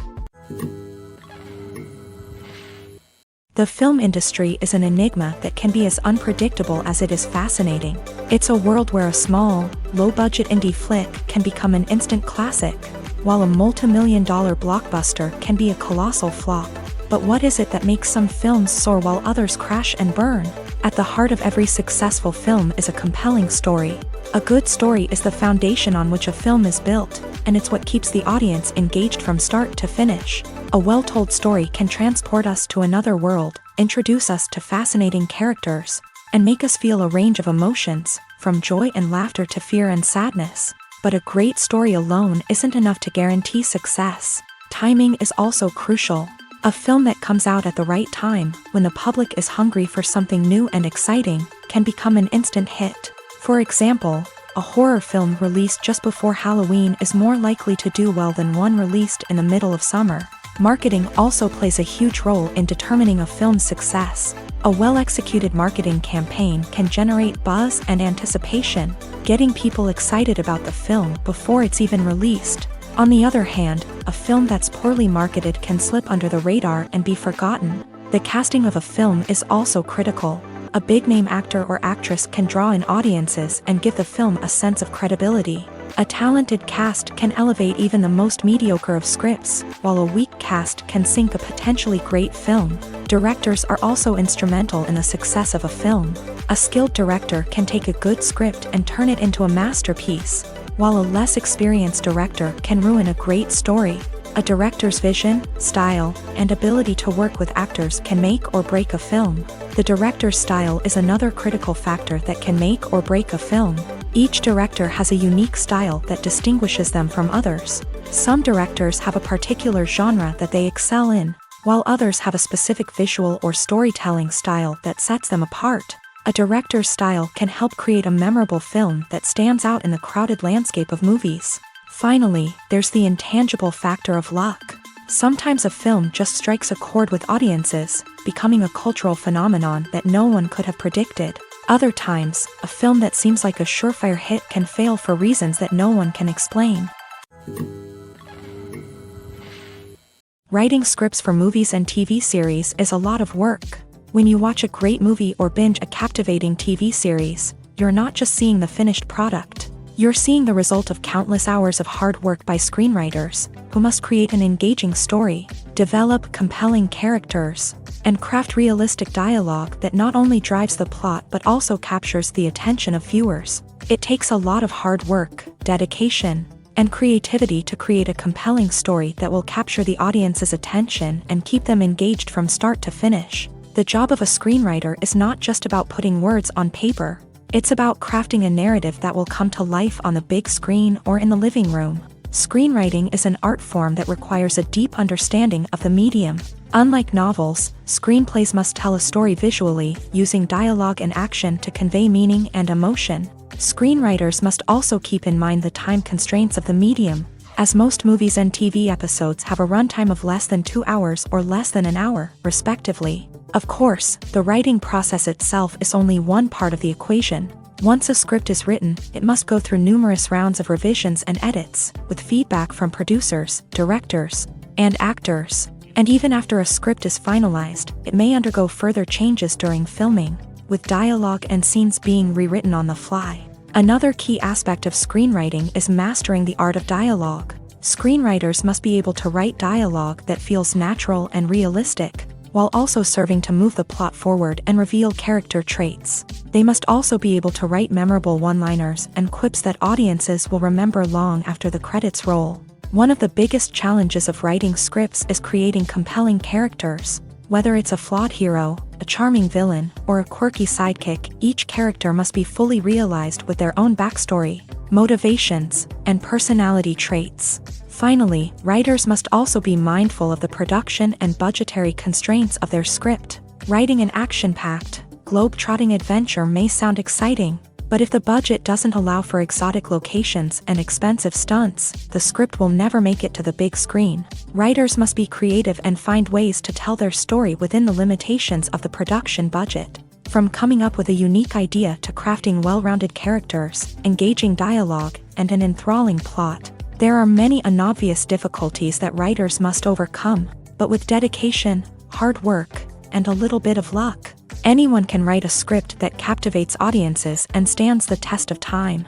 The film industry is an enigma that can be as unpredictable as it is fascinating. It's a world where a small, low-budget indie flick can become an instant classic, while a multi-million-dollar blockbuster can be a colossal flop. But what is it that makes some films soar while others crash and burn? At the heart of every successful film is a compelling story. A good story is the foundation on which a film is built, and it's what keeps the audience engaged from start to finish. A well-told story can transport us to another world, introduce us to fascinating characters, and make us feel a range of emotions, from joy and laughter to fear and sadness. But a great story alone isn't enough to guarantee success. Timing is also crucial. A film that comes out at the right time, when the public is hungry for something new and exciting, can become an instant hit. For example, a horror film released just before Halloween is more likely to do well than one released in the middle of summer. Marketing also plays a huge role in determining a film's success. A well-executed marketing campaign can generate buzz and anticipation, getting people excited about the film before it's even released. On the other hand, a film that's poorly marketed can slip under the radar and be forgotten. The casting of a film is also critical. A big-name actor or actress can draw in audiences and give the film a sense of credibility. A talented cast can elevate even the most mediocre of scripts, while a weak cast can sink a potentially great film. Directors are also instrumental in the success of a film. A skilled director can take a good script and turn it into a masterpiece, while a less experienced director can ruin a great story. A director's vision, style, and ability to work with actors can make or break a film. The director's style is another critical factor that can make or break a film. Each director has a unique style that distinguishes them from others. Some directors have a particular genre that they excel in, while others have a specific visual or storytelling style that sets them apart. A director's style can help create a memorable film that stands out in the crowded landscape of movies. Finally, there's the intangible factor of luck. Sometimes a film just strikes a chord with audiences, becoming a cultural phenomenon that no one could have predicted. Other times, a film that seems like a surefire hit can fail for reasons that no one can explain. Writing scripts for movies and TV series is a lot of work. When you watch a great movie or binge a captivating TV series, you're not just seeing the finished product. You're seeing the result of countless hours of hard work by screenwriters, who must create an engaging story, develop compelling characters, and craft realistic dialogue that not only drives the plot but also captures the attention of viewers. It takes a lot of hard work, dedication, and creativity to create a compelling story that will capture the audience's attention and keep them engaged from start to finish. The job of a screenwriter is not just about putting words on paper. It's about crafting a narrative that will come to life on the big screen or in the living room. Screenwriting is an art form that requires a deep understanding of the medium. Unlike novels, screenplays must tell a story visually, using dialogue and action to convey meaning and emotion. Screenwriters must also keep in mind the time constraints of the medium, as most movies and TV episodes have a runtime of less than 2 hours or less than an hour, respectively. Of course, the writing process itself is only one part of the equation. Once a script is written, it must go through numerous rounds of revisions and edits, with feedback from producers, directors, and actors. And even after a script is finalized, it may undergo further changes during filming, with dialogue and scenes being rewritten on the fly. Another key aspect of screenwriting is mastering the art of dialogue. Screenwriters must be able to write dialogue that feels natural and realistic, while also serving to move the plot forward and reveal character traits. They must also be able to write memorable one-liners and quips that audiences will remember long after the credits roll. One of the biggest challenges of writing scripts is creating compelling characters. Whether it's a flawed hero, a charming villain, or a quirky sidekick, each character must be fully realized with their own backstory, motivations, and personality traits. Finally, writers must also be mindful of the production and budgetary constraints of their script. Writing an action-packed, globe-trotting adventure may sound exciting, but if the budget doesn't allow for exotic locations and expensive stunts, the script will never make it to the big screen. Writers must be creative and find ways to tell their story within the limitations of the production budget. From coming up with a unique idea to crafting well-rounded characters, engaging dialogue, and an enthralling plot, there are many unobvious difficulties that writers must overcome, but with dedication, hard work, and a little bit of luck, anyone can write a script that captivates audiences and stands the test of time.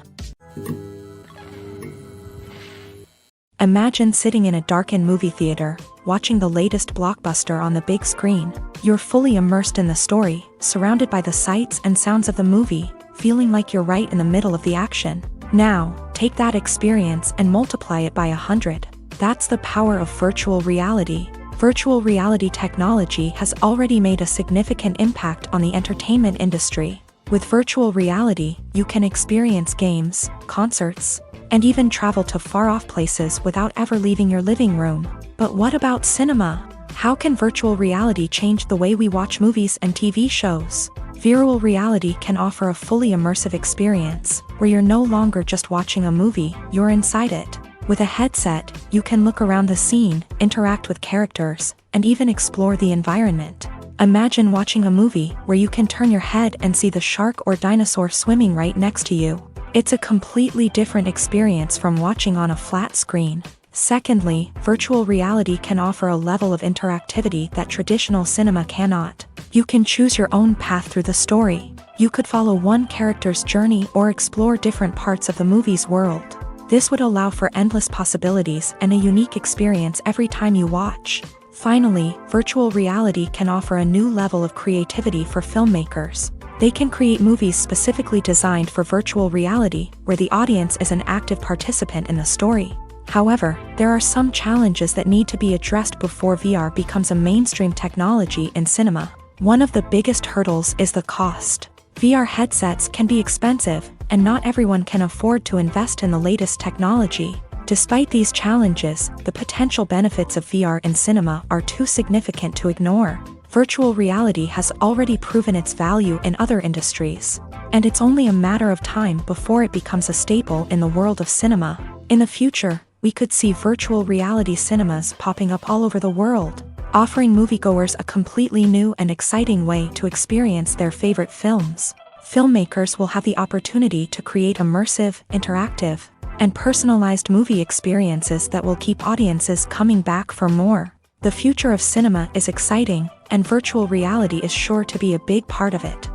Imagine sitting in a darkened movie theater, watching the latest blockbuster on the big screen. You're fully immersed in the story, surrounded by the sights and sounds of the movie, feeling like you're right in the middle of the action. Now, take that experience and multiply it by 100. That's the power of virtual reality. Virtual reality technology has already made a significant impact on the entertainment industry. With virtual reality, you can experience games, concerts, and even travel to far-off places without ever leaving your living room. But what about cinema? How can virtual reality change the way we watch movies and TV shows? Virtual reality can offer a fully immersive experience, where you're no longer just watching a movie, you're inside it. With a headset, you can look around the scene, interact with characters, and even explore the environment. Imagine watching a movie where you can turn your head and see the shark or dinosaur swimming right next to you. It's a completely different experience from watching on a flat screen. Secondly, virtual reality can offer a level of interactivity that traditional cinema cannot. You can choose your own path through the story. You could follow one character's journey or explore different parts of the movie's world. This would allow for endless possibilities and a unique experience every time you watch. Finally, virtual reality can offer a new level of creativity for filmmakers. They can create movies specifically designed for virtual reality, where the audience is an active participant in the story. However, there are some challenges that need to be addressed before VR becomes a mainstream technology in cinema. One of the biggest hurdles is the cost. VR headsets can be expensive, and not everyone can afford to invest in the latest technology. Despite these challenges, the potential benefits of VR in cinema are too significant to ignore. Virtual reality has already proven its value in other industries, and it's only a matter of time before it becomes a staple in the world of cinema. In the future, we could see virtual reality cinemas popping up all over the world, offering moviegoers a completely new and exciting way to experience their favorite films. Filmmakers will have the opportunity to create immersive, interactive, and personalized movie experiences that will keep audiences coming back for more. The future of cinema is exciting, and virtual reality is sure to be a big part of it.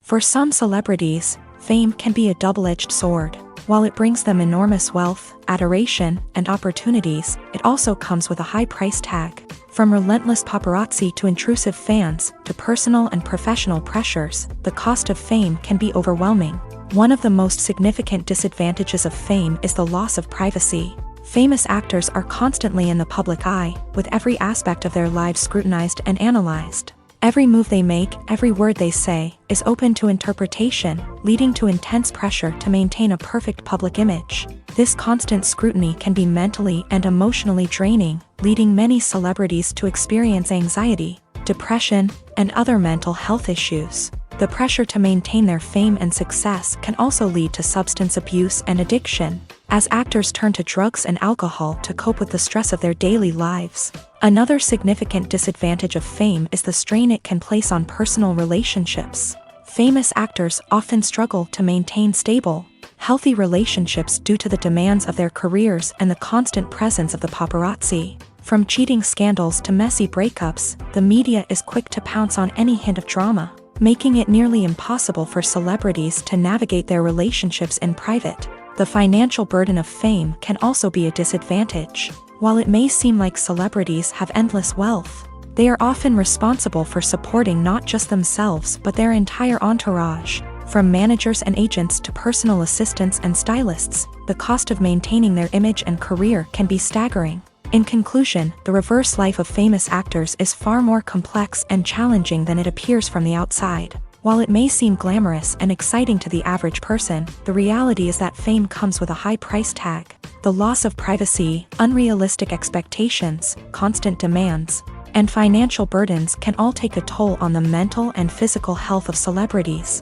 For some celebrities, fame can be a double-edged sword. While it brings them enormous wealth, adoration, and opportunities, it also comes with a high price tag. From relentless paparazzi to intrusive fans, to personal and professional pressures, the cost of fame can be overwhelming. One of the most significant disadvantages of fame is the loss of privacy. Famous actors are constantly in the public eye, with every aspect of their lives scrutinized and analyzed. Every move they make, every word they say, is open to interpretation, leading to intense pressure to maintain a perfect public image. This constant scrutiny can be mentally and emotionally draining, leading many celebrities to experience anxiety, depression, and other mental health issues. The pressure to maintain their fame and success can also lead to substance abuse and addiction, as actors turn to drugs and alcohol to cope with the stress of their daily lives. Another significant disadvantage of fame is the strain it can place on personal relationships. Famous actors often struggle to maintain stable, healthy relationships due to the demands of their careers and the constant presence of the paparazzi. From cheating scandals to messy breakups, the media is quick to pounce on any hint of drama, making it nearly impossible for celebrities to navigate their relationships in private. The financial burden of fame can also be a disadvantage. While it may seem like celebrities have endless wealth, they are often responsible for supporting not just themselves but their entire entourage. From managers and agents to personal assistants and stylists, the cost of maintaining their image and career can be staggering. In conclusion, the reverse life of famous actors is far more complex and challenging than it appears from the outside. While it may seem glamorous and exciting to the average person, the reality is that fame comes with a high price tag. The loss of privacy, unrealistic expectations, constant demands, and financial burdens can all take a toll on the mental and physical health of celebrities.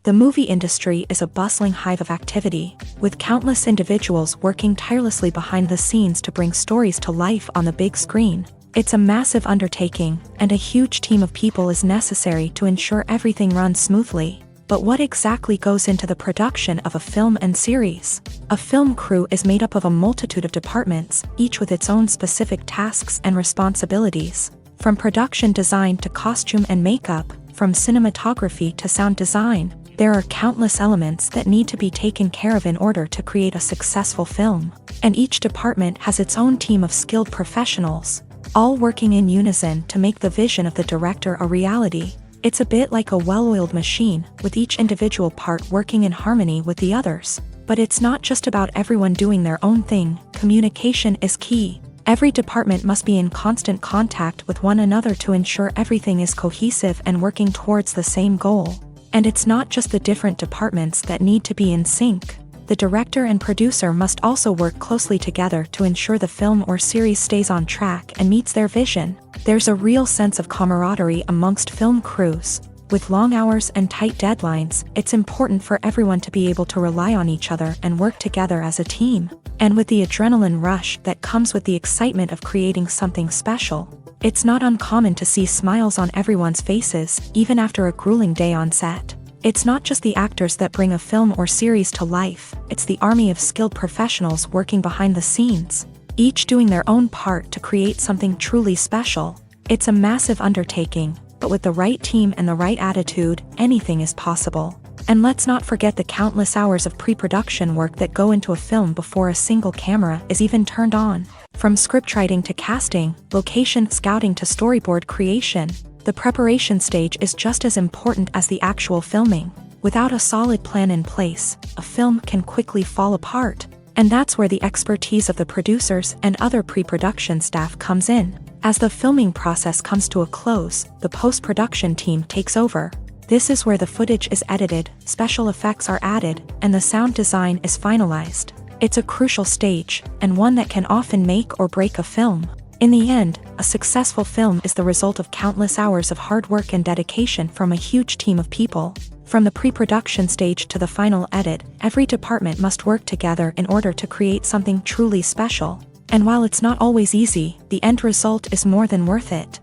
The movie industry is a bustling hive of activity, with countless individuals working tirelessly behind the scenes to bring stories to life on the big screen. It's a massive undertaking, and a huge team of people is necessary to ensure everything runs smoothly. But what exactly goes into the production of a film and series? A film crew is made up of a multitude of departments, each with its own specific tasks and responsibilities. From production design to costume and makeup, from cinematography to sound design, there are countless elements that need to be taken care of in order to create a successful film. And each department has its own team of skilled professionals, all working in unison to make the vision of the director a reality. It's a bit like a well-oiled machine, with each individual part working in harmony with the others. But it's not just about everyone doing their own thing. Communication is key. Every department must be in constant contact with one another to ensure everything is cohesive and working towards the same goal. And it's not just the different departments that need to be in sync. The director and producer must also work closely together to ensure the film or series stays on track and meets their vision. There's a real sense of camaraderie amongst film crews. With long hours and tight deadlines, it's important for everyone to be able to rely on each other and work together as a team. And with the adrenaline rush that comes with the excitement of creating something special, it's not uncommon to see smiles on everyone's faces, even after a grueling day on set. It's not just the actors that bring a film or series to life, it's the army of skilled professionals working behind the scenes, each doing their own part to create something truly special. It's a massive undertaking, but with the right team and the right attitude, anything is possible. And let's not forget the countless hours of pre-production work that go into a film before a single camera is even turned on. From scriptwriting to casting, location scouting to storyboard creation, the preparation stage is just as important as the actual filming. Without a solid plan in place, a film can quickly fall apart. And that's where the expertise of the producers and other pre-production staff comes in. As the filming process comes to a close, the post-production team takes over. This is where the footage is edited, special effects are added, and the sound design is finalized. It's a crucial stage, and one that can often make or break a film. In the end, a successful film is the result of countless hours of hard work and dedication from a huge team of people. From the pre-production stage to the final edit, every department must work together in order to create something truly special. And while it's not always easy, the end result is more than worth it.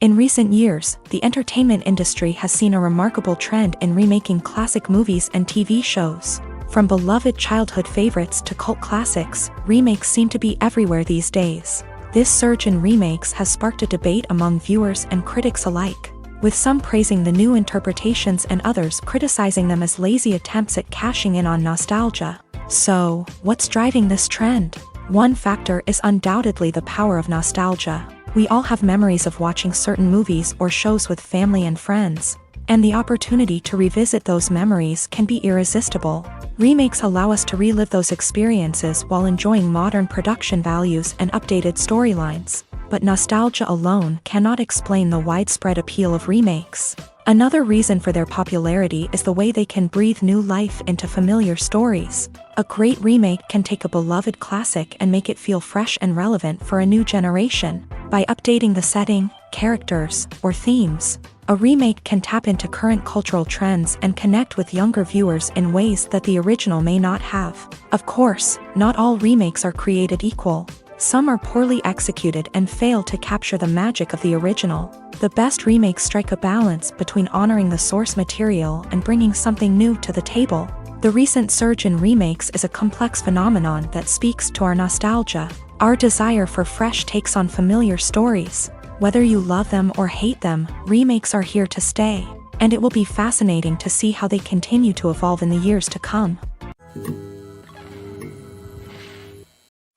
In recent years, the entertainment industry has seen a remarkable trend in remaking classic movies and TV shows. From beloved childhood favorites to cult classics, remakes seem to be everywhere these days. This surge in remakes has sparked a debate among viewers and critics alike, with some praising the new interpretations and others criticizing them as lazy attempts at cashing in on nostalgia. So, what's driving this trend? One factor is undoubtedly the power of nostalgia. We all have memories of watching certain movies or shows with family and friends. and the opportunity to revisit those memories can be irresistible. Remakes allow us to relive those experiences while enjoying modern production values and updated storylines. But nostalgia alone cannot explain the widespread appeal of remakes. Another reason for their popularity is the way they can breathe new life into familiar stories. A great remake can take a beloved classic and make it feel fresh and relevant for a new generation. By updating the setting, characters, or themes, a remake can tap into current cultural trends and connect with younger viewers in ways that the original may not have. Of course, not all remakes are created equal. Some are poorly executed and fail to capture the magic of the original. The best remakes strike a balance between honoring the source material and bringing something new to the table. The recent surge in remakes is a complex phenomenon that speaks to our nostalgia, our desire for fresh takes on familiar stories. Whether you love them or hate them, remakes are here to stay, and it will be fascinating to see how they continue to evolve in the years to come.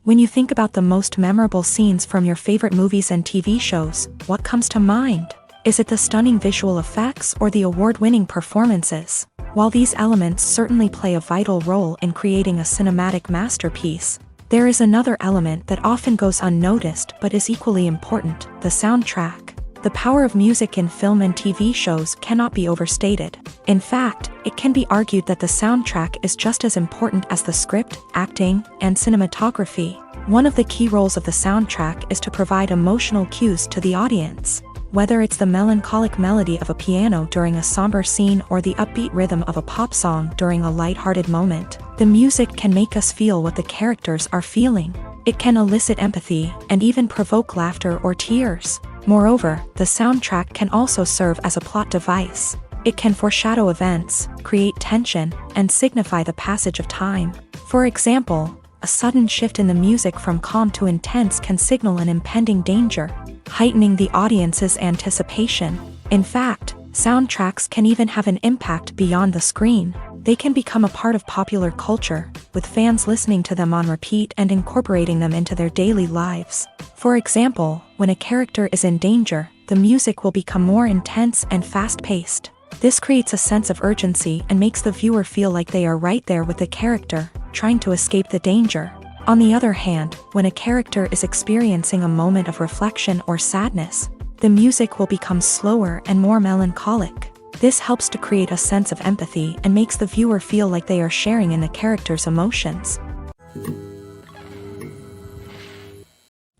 When you think about the most memorable scenes from your favorite movies and TV shows, what comes to mind? Is it the stunning visual effects or the award-winning performances? While these elements certainly play a vital role in creating a cinematic masterpiece, there is another element that often goes unnoticed but is equally important: the soundtrack. The power of music in film and TV shows cannot be overstated. In fact, it can be argued that the soundtrack is just as important as the script, acting, and cinematography. One of the key roles of the soundtrack is to provide emotional cues to the audience. Whether it's the melancholic melody of a piano during a somber scene or the upbeat rhythm of a pop song during a light-hearted moment, the music can make us feel what the characters are feeling. It can elicit empathy and even provoke laughter or tears. Moreover, the soundtrack can also serve as a plot device. It can foreshadow events, create tension, and signify the passage of time. For example, a sudden shift in the music from calm to intense can signal an impending danger, heightening the audience's anticipation. In fact, soundtracks can even have an impact beyond the screen. They can become a part of popular culture, with fans listening to them on repeat and incorporating them into their daily lives. For example, when a character is in danger, the music will become more intense and fast-paced. This creates a sense of urgency and makes the viewer feel like they are right there with the character, trying to escape the danger. On the other hand, when a character is experiencing a moment of reflection or sadness, the music will become slower and more melancholic. This helps to create a sense of empathy and makes the viewer feel like they are sharing in the character's emotions.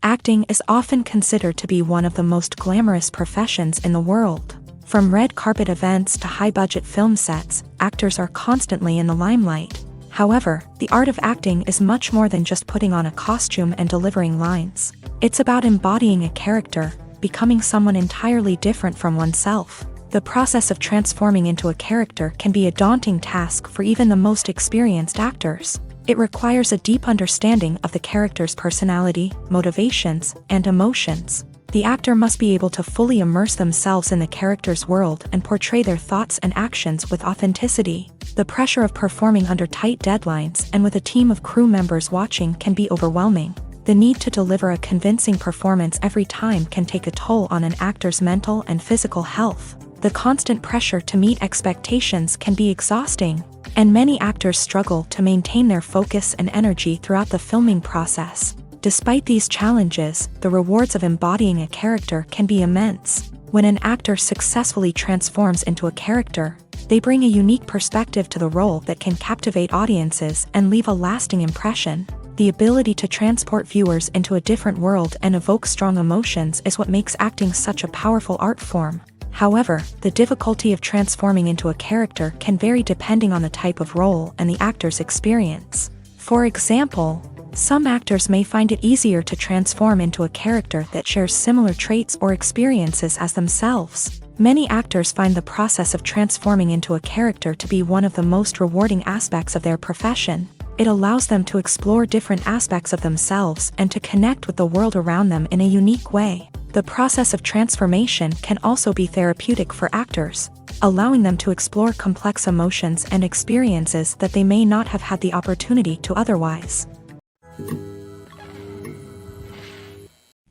Acting is often considered to be one of the most glamorous professions in the world. From red carpet events to high-budget film sets, actors are constantly in the limelight. However, the art of acting is much more than just putting on a costume and delivering lines. It's about embodying a character, becoming someone entirely different from oneself. The process of transforming into a character can be a daunting task for even the most experienced actors. It requires a deep understanding of the character's personality, motivations, and emotions. The actor must be able to fully immerse themselves in the character's world and portray their thoughts and actions with authenticity. The pressure of performing under tight deadlines and with a team of crew members watching can be overwhelming. The need to deliver a convincing performance every time can take a toll on an actor's mental and physical health. The constant pressure to meet expectations can be exhausting, and many actors struggle to maintain their focus and energy throughout the filming process. Despite these challenges, the rewards of embodying a character can be immense. When an actor successfully transforms into a character, they bring a unique perspective to the role that can captivate audiences and leave a lasting impression. The ability to transport viewers into a different world and evoke strong emotions is what makes acting such a powerful art form. However, the difficulty of transforming into a character can vary depending on the type of role and the actor's experience. For example, some actors may find it easier to transform into a character that shares similar traits or experiences as themselves. Many actors find the process of transforming into a character to be one of the most rewarding aspects of their profession. It allows them to explore different aspects of themselves and to connect with the world around them in a unique way. The process of transformation can also be therapeutic for actors, allowing them to explore complex emotions and experiences that they may not have had the opportunity to otherwise.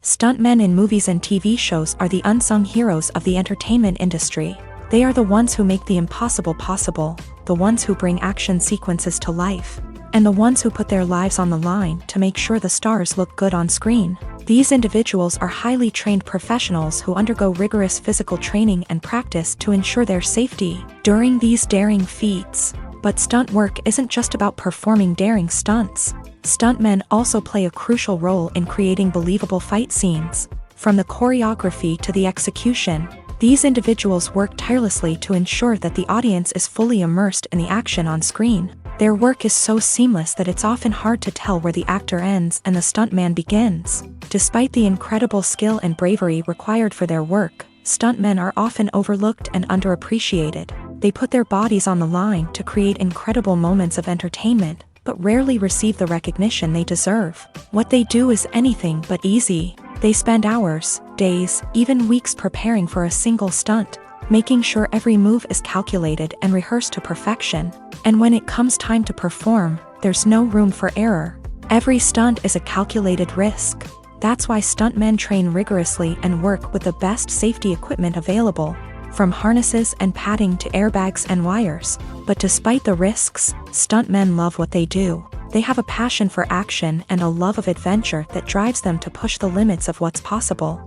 Stuntmen in movies and TV shows are the unsung heroes of the entertainment industry. They are the ones who make the impossible possible, the ones who bring action sequences to life, and the ones who put their lives on the line to make sure the stars look good on screen. These individuals are highly trained professionals who undergo rigorous physical training and practice to ensure their safety during these daring feats. But stunt work isn't just about performing daring stunts. Stuntmen also play a crucial role in creating believable fight scenes. From the choreography to the execution, these individuals work tirelessly to ensure that the audience is fully immersed in the action on screen. Their work is so seamless that it's often hard to tell where the actor ends and the stuntman begins. Despite the incredible skill and bravery required for their work, stuntmen are often overlooked and underappreciated. They put their bodies on the line to create incredible moments of entertainment, but rarely receive the recognition they deserve. What they do is anything but easy. They spend hours, days, even weeks preparing for a single stunt, making sure every move is calculated and rehearsed to perfection. And when it comes time to perform, there's no room for error. Every stunt is a calculated risk. That's why stuntmen train rigorously and work with the best safety equipment available, from harnesses and padding to airbags and wires. But despite the risks, stuntmen love what they do. They have a passion for action and a love of adventure that drives them to push the limits of what's possible.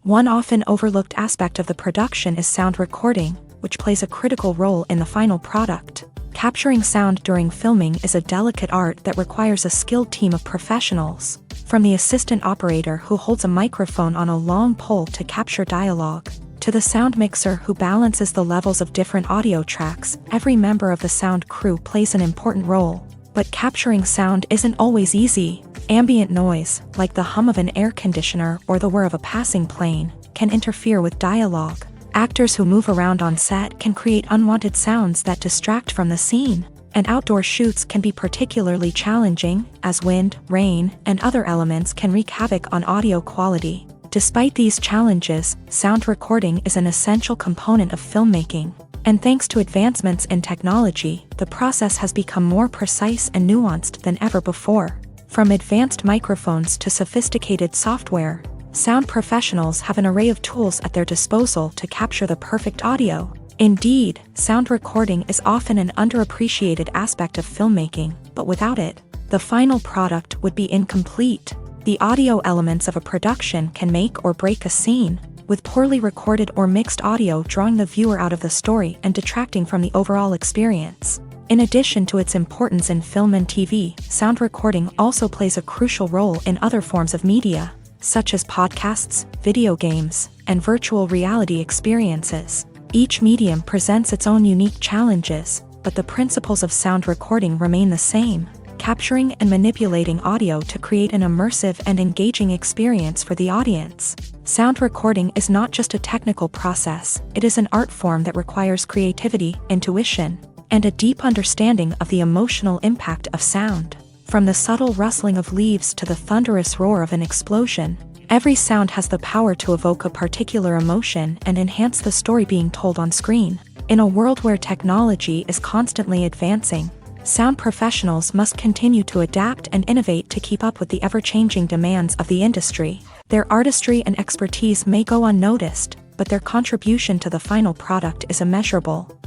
One often overlooked aspect of the production is sound recording, which plays a critical role in the final product. Capturing sound during filming is a delicate art that requires a skilled team of professionals. From the assistant operator who holds a microphone on a long pole to capture dialogue, to the sound mixer who balances the levels of different audio tracks, every member of the sound crew plays an important role. But capturing sound isn't always easy. Ambient noise, like the hum of an air conditioner or the whir of a passing plane, can interfere with dialogue. Actors who move around on set can create unwanted sounds that distract from the scene. And outdoor shoots can be particularly challenging, as wind, rain, and other elements can wreak havoc on audio quality. Despite these challenges, sound recording is an essential component of filmmaking. And thanks to advancements in technology, the process has become more precise and nuanced than ever before. From advanced microphones to sophisticated software, sound professionals have an array of tools at their disposal to capture the perfect audio. Indeed, sound recording is often an underappreciated aspect of filmmaking, but without it, the final product would be incomplete. The audio elements of a production can make or break a scene, with poorly recorded or mixed audio drawing the viewer out of the story and detracting from the overall experience. In addition to its importance in film and TV, sound recording also plays a crucial role in other forms of media, such as podcasts, video games, and virtual reality experiences. Each medium presents its own unique challenges, but the principles of sound recording remain the same: capturing and manipulating audio to create an immersive and engaging experience for the audience. Sound recording is not just a technical process, it is an art form that requires creativity, intuition, and a deep understanding of the emotional impact of sound. From the subtle rustling of leaves to the thunderous roar of an explosion, every sound has the power to evoke a particular emotion and enhance the story being told on screen. In a world where technology is constantly advancing, sound professionals must continue to adapt and innovate to keep up with the ever-changing demands of the industry. Their artistry and expertise may go unnoticed, but their contribution to the final product is immeasurable.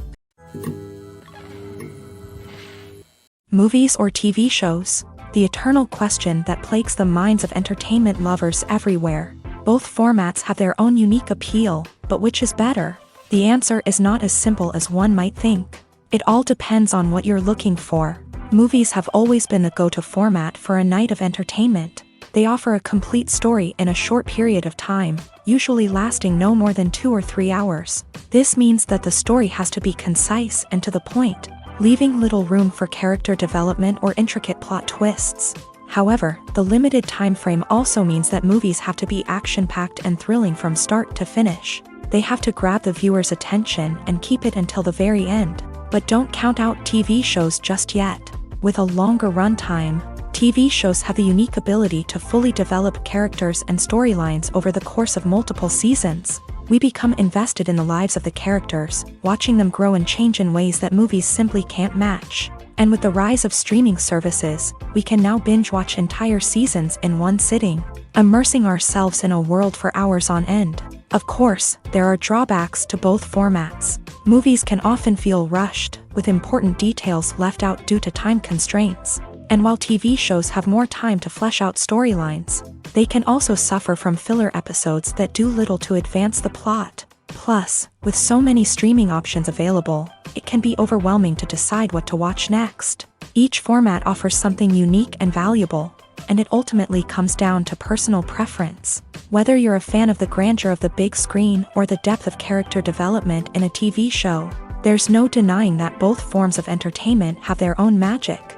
Movies or TV shows? The eternal question that plagues the minds of entertainment lovers everywhere. Both formats have their own unique appeal, but which is better? The answer is not as simple as one might think. It all depends on what you're looking for. Movies have always been the go-to format for a night of entertainment. They offer a complete story in a short period of time, usually lasting no more than 2 or 3 hours. This means that the story has to be concise and to the point, leaving little room for character development or intricate plot twists. However, the limited time frame also means that movies have to be action-packed and thrilling from start to finish. They have to grab the viewer's attention and keep it until the very end. But don't count out TV shows just yet. With a longer runtime, TV shows have the unique ability to fully develop characters and storylines over the course of multiple seasons. We become invested in the lives of the characters, watching them grow and change in ways that movies simply can't match. And with the rise of streaming services, we can now binge-watch entire seasons in one sitting, immersing ourselves in a world for hours on end. Of course, there are drawbacks to both formats. Movies can often feel rushed, with important details left out due to time constraints. And while TV shows have more time to flesh out storylines, they can also suffer from filler episodes that do little to advance the plot. Plus, with so many streaming options available, it can be overwhelming to decide what to watch next. Each format offers something unique and valuable, and it ultimately comes down to personal preference. Whether you're a fan of the grandeur of the big screen or the depth of character development in a TV show, there's no denying that both forms of entertainment have their own magic.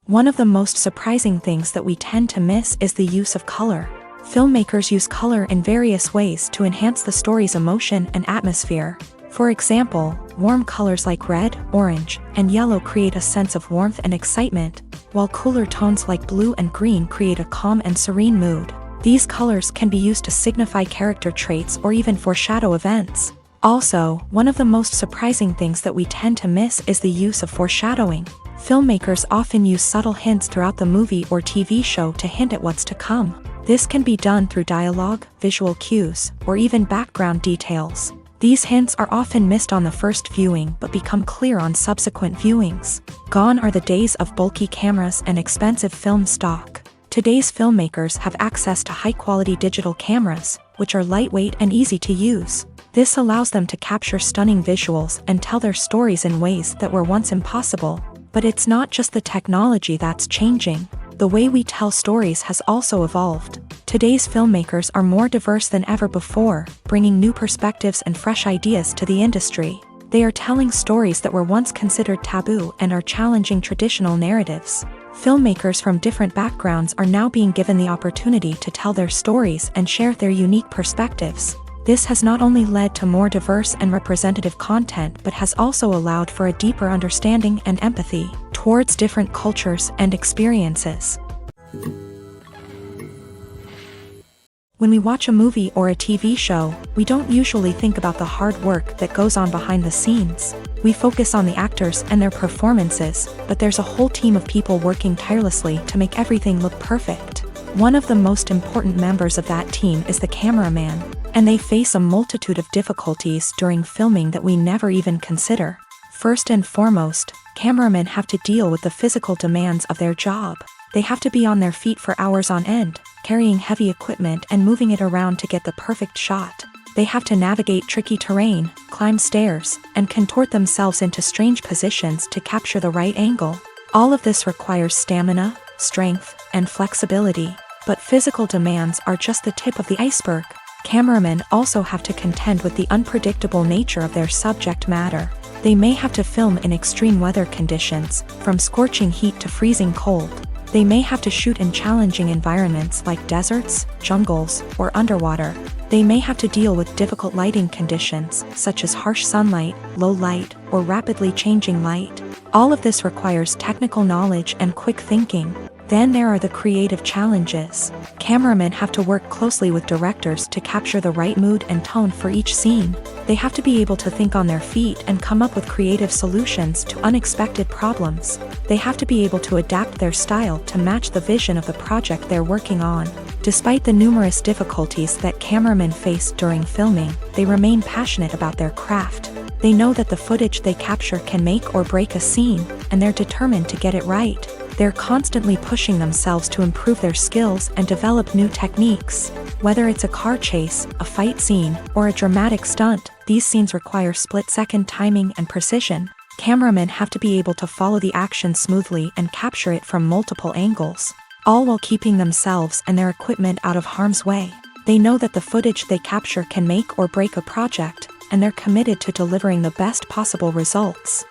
One of the most surprising things that we tend to miss is the use of color. Filmmakers use color in various ways to enhance the story's emotion and atmosphere. For example, warm colors like red, orange, and yellow create a sense of warmth and excitement, while cooler tones like blue and green create a calm and serene mood. These colors can be used to signify character traits or even foreshadow events. Also, one of the most surprising things that we tend to miss is the use of foreshadowing. Filmmakers often use subtle hints throughout the movie or TV show to hint at what's to come. This can be done through dialogue, visual cues, or even background details. These hints are often missed on the first viewing but become clear on subsequent viewings. Gone are the days of bulky cameras and expensive film stock. Today's filmmakers have access to high-quality digital cameras, which are lightweight and easy to use. This allows them to capture stunning visuals and tell their stories in ways that were once impossible. But it's not just the technology that's changing. The way we tell stories has also evolved. Today's filmmakers are more diverse than ever before, bringing new perspectives and fresh ideas to the industry. They are telling stories that were once considered taboo and are challenging traditional narratives. Filmmakers from different backgrounds are now being given the opportunity to tell their stories and share their unique perspectives. This has not only led to more diverse and representative content but has also allowed for a deeper understanding and empathy towards different cultures and experiences. When we watch a movie or a TV show, we don't usually think about the hard work that goes on behind the scenes. We focus on the actors and their performances, but there's a whole team of people working tirelessly to make everything look perfect. One of the most important members of that team is the cameraman, and they face a multitude of difficulties during filming that we never even consider. First and foremost, cameramen have to deal with the physical demands of their job. They have to be on their feet for hours on end, carrying heavy equipment and moving it around to get the perfect shot. They have to navigate tricky terrain, climb stairs, and contort themselves into strange positions to capture the right angle. All of this requires stamina, strength, and flexibility. But physical demands are just the tip of the iceberg. Cameramen also have to contend with the unpredictable nature of their subject matter. They may have to film in extreme weather conditions, from scorching heat to freezing cold. They may have to shoot in challenging environments like deserts, jungles, or underwater. They may have to deal with difficult lighting conditions, such as harsh sunlight, low light, or rapidly changing light. All of this requires technical knowledge and quick thinking. Then there are the creative challenges. Cameramen have to work closely with directors to capture the right mood and tone for each scene. They have to be able to think on their feet and come up with creative solutions to unexpected problems. They have to be able to adapt their style to match the vision of the project they're working on. Despite the numerous difficulties that cameramen face during filming, they remain passionate about their craft. They know that the footage they capture can make or break a scene, and they're determined to get it right. They're constantly pushing themselves to improve their skills and develop new techniques. Whether it's a car chase, a fight scene, or a dramatic stunt, these scenes require split-second timing and precision. Cameramen have to be able to follow the action smoothly and capture it from multiple angles, all while keeping themselves and their equipment out of harm's way. They know that the footage they capture can make or break a project, and they're committed to delivering the best possible results.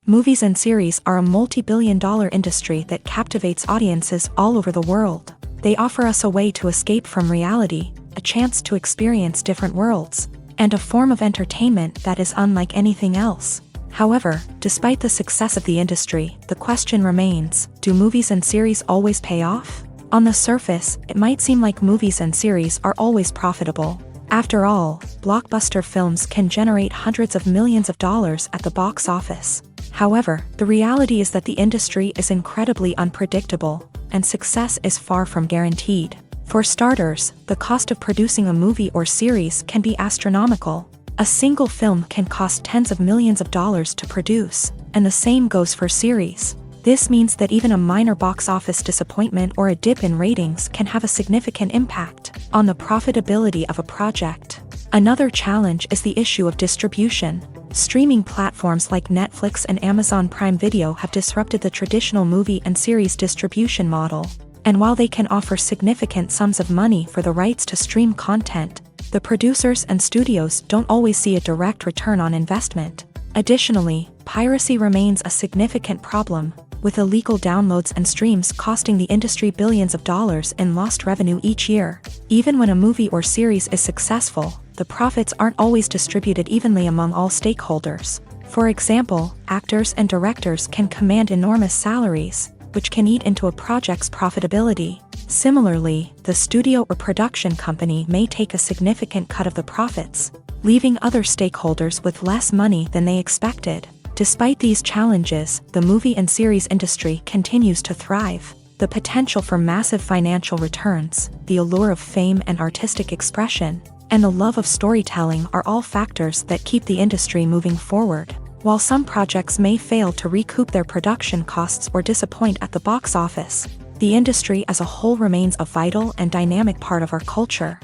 Movies and series are a multi-billion-dollar industry that captivates audiences all over the world. They offer us a way to escape from reality, a chance to experience different worlds, and a form of entertainment that is unlike anything else. However, despite the success of the industry, the question remains, do movies and series always pay off? On the surface, it might seem like movies and series are always profitable. After all, blockbuster films can generate hundreds of millions of dollars at the box office. However, the reality is that the industry is incredibly unpredictable. and success is far from guaranteed. For starters, the cost of producing a movie or series can be astronomical. A single film can cost tens of millions of dollars to produce, and the same goes for series. This means that even a minor box office disappointment or a dip in ratings can have a significant impact on the profitability of a project. Another challenge is the issue of distribution. Streaming platforms like Netflix and Amazon Prime Video have disrupted the traditional movie and series distribution model. And while they can offer significant sums of money for the rights to stream content, the producers and studios don't always see a direct return on investment. Additionally, piracy remains a significant problem, with illegal downloads and streams costing the industry billions of dollars in lost revenue each year. Even when a movie or series is successful, the profits aren't always distributed evenly among all stakeholders. For example, actors and directors can command enormous salaries, which can eat into a project's profitability. Similarly, the studio or production company may take a significant cut of the profits, leaving other stakeholders with less money than they expected. Despite these challenges, the movie and series industry continues to thrive. The potential for massive financial returns, the allure of fame and artistic expression, and the love of storytelling are all factors that keep the industry moving forward. While some projects may fail to recoup their production costs or disappoint at the box office, the industry as a whole remains a vital and dynamic part of our culture.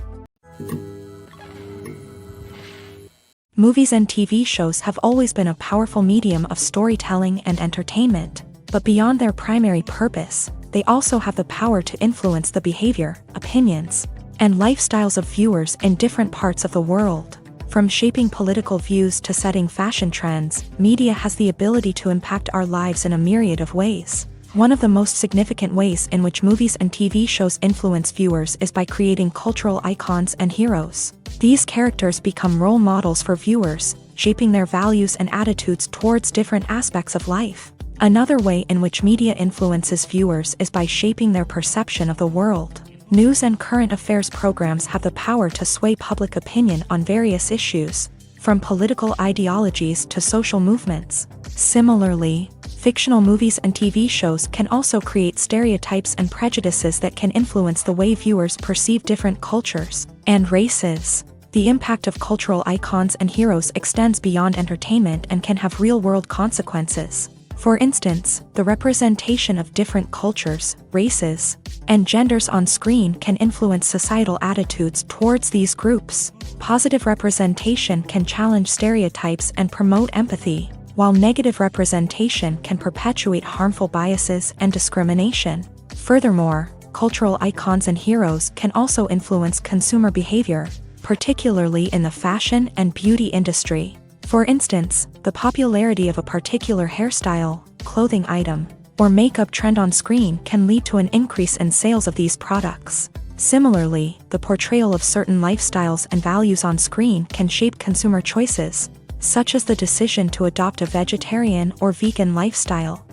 Movies and TV shows have always been a powerful medium of storytelling and entertainment, but beyond their primary purpose, they also have the power to influence the behavior, opinions, and lifestyles of viewers in different parts of the world. From shaping political views to setting fashion trends, media has the ability to impact our lives in a myriad of ways. One of the most significant ways in which movies and TV shows influence viewers is by creating cultural icons and heroes. These characters become role models for viewers, shaping their values and attitudes towards different aspects of life. Another way in which media influences viewers is by shaping their perception of the world. News and current affairs programs have the power to sway public opinion on various issues, from political ideologies to social movements. Similarly, fictional movies and TV shows can also create stereotypes and prejudices that can influence the way viewers perceive different cultures and races. The impact of cultural icons and heroes extends beyond entertainment and can have real-world consequences. For instance, the representation of different cultures, races, and genders on screen can influence societal attitudes towards these groups. Positive representation can challenge stereotypes and promote empathy, while negative representation can perpetuate harmful biases and discrimination. Furthermore, cultural icons and heroes can also influence consumer behavior, particularly in the fashion and beauty industry. For instance, the popularity of a particular hairstyle, clothing item, or makeup trend on screen can lead to an increase in sales of these products. Similarly, the portrayal of certain lifestyles and values on screen can shape consumer choices, such as the decision to adopt a vegetarian or vegan lifestyle.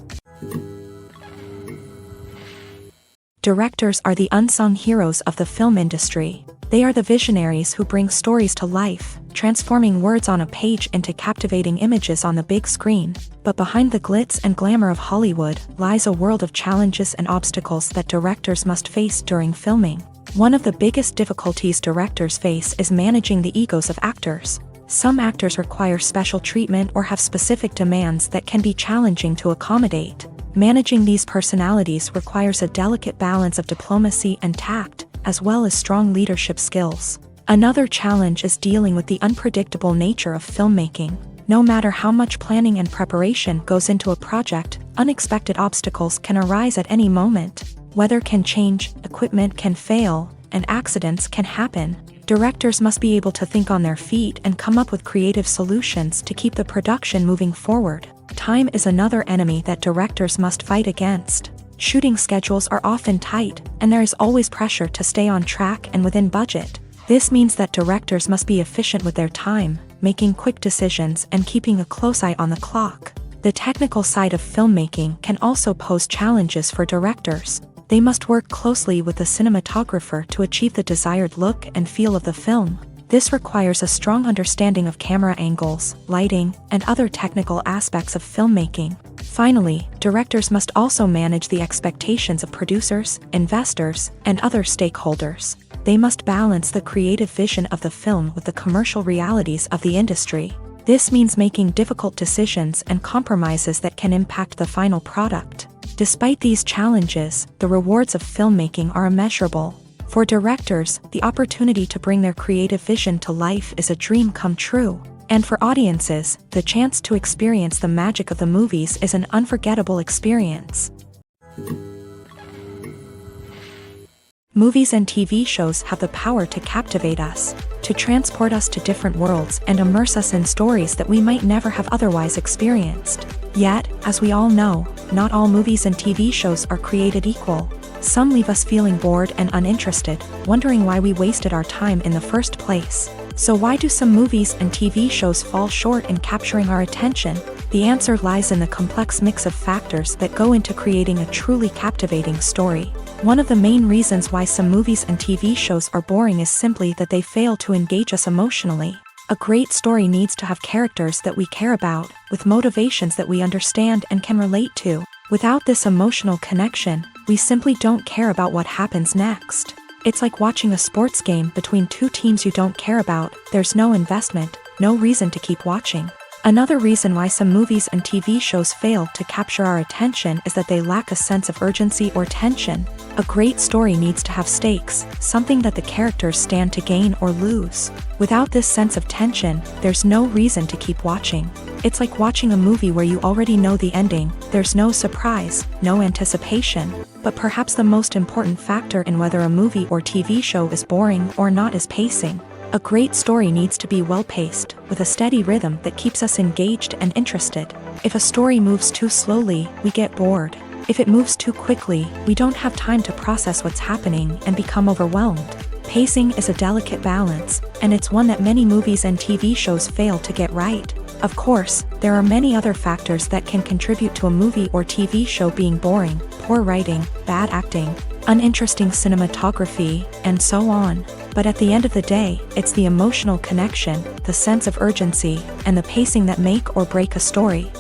Directors are the unsung heroes of the film industry. They are the visionaries who bring stories to life, transforming words on a page into captivating images on the big screen. But behind the glitz and glamour of Hollywood lies a world of challenges and obstacles that directors must face during filming. One of the biggest difficulties directors face is managing the egos of actors. Some actors require special treatment or have specific demands that can be challenging to accommodate. Managing these personalities requires a delicate balance of diplomacy and tact, as well as strong leadership skills. Another challenge is dealing with the unpredictable nature of filmmaking. No matter how much planning and preparation goes into a project, unexpected obstacles can arise at any moment. Weather can change, equipment can fail, and accidents can happen. Directors must be able to think on their feet and come up with creative solutions to keep the production moving forward. Time is another enemy that directors must fight against. Shooting schedules are often tight, and there is always pressure to stay on track and within budget. This means that directors must be efficient with their time, making quick decisions and keeping a close eye on the clock. The technical side of filmmaking can also pose challenges for directors. They must work closely with the cinematographer to achieve the desired look and feel of the film. This requires a strong understanding of camera angles, lighting, and other technical aspects of filmmaking. Finally, directors must also manage the expectations of producers, investors, and other stakeholders. They must balance the creative vision of the film with the commercial realities of the industry. This means making difficult decisions and compromises that can impact the final product. Despite these challenges, the rewards of filmmaking are immeasurable. For directors, the opportunity to bring their creative vision to life is a dream come true. And for audiences, the chance to experience the magic of the movies is an unforgettable experience. Movies and TV shows have the power to captivate us, to transport us to different worlds and immerse us in stories that we might never have otherwise experienced. Yet, as we all know, not all movies and TV shows are created equal. Some leave us feeling bored and uninterested, wondering why we wasted our time in the first place. So why do some movies and TV shows fall short in capturing our attention? The answer lies in the complex mix of factors that go into creating a truly captivating story. One of the main reasons why some movies and TV shows are boring is simply that they fail to engage us emotionally. A great story needs to have characters that we care about, with motivations that we understand and can relate to. Without this emotional connection, we simply don't care about what happens next. It's like watching a sports game between two teams you don't care about. There's no investment, no reason to keep watching. Another reason why some movies and TV shows fail to capture our attention is that they lack a sense of urgency or tension. A great story needs to have stakes, something that the characters stand to gain or lose. Without this sense of tension, there's no reason to keep watching. It's like watching a movie where you already know the ending. There's no surprise, no anticipation. But perhaps the most important factor in whether a movie or TV show is boring or not is pacing. A great story needs to be well-paced, with a steady rhythm that keeps us engaged and interested. If a story moves too slowly, we get bored. If it moves too quickly, we don't have time to process what's happening and become overwhelmed. Pacing is a delicate balance, and it's one that many movies and TV shows fail to get right. Of course, there are many other factors that can contribute to a movie or TV show being boring: poor writing, bad acting, uninteresting cinematography, and so on. But at the end of the day, it's the emotional connection, the sense of urgency, and the pacing that make or break a story.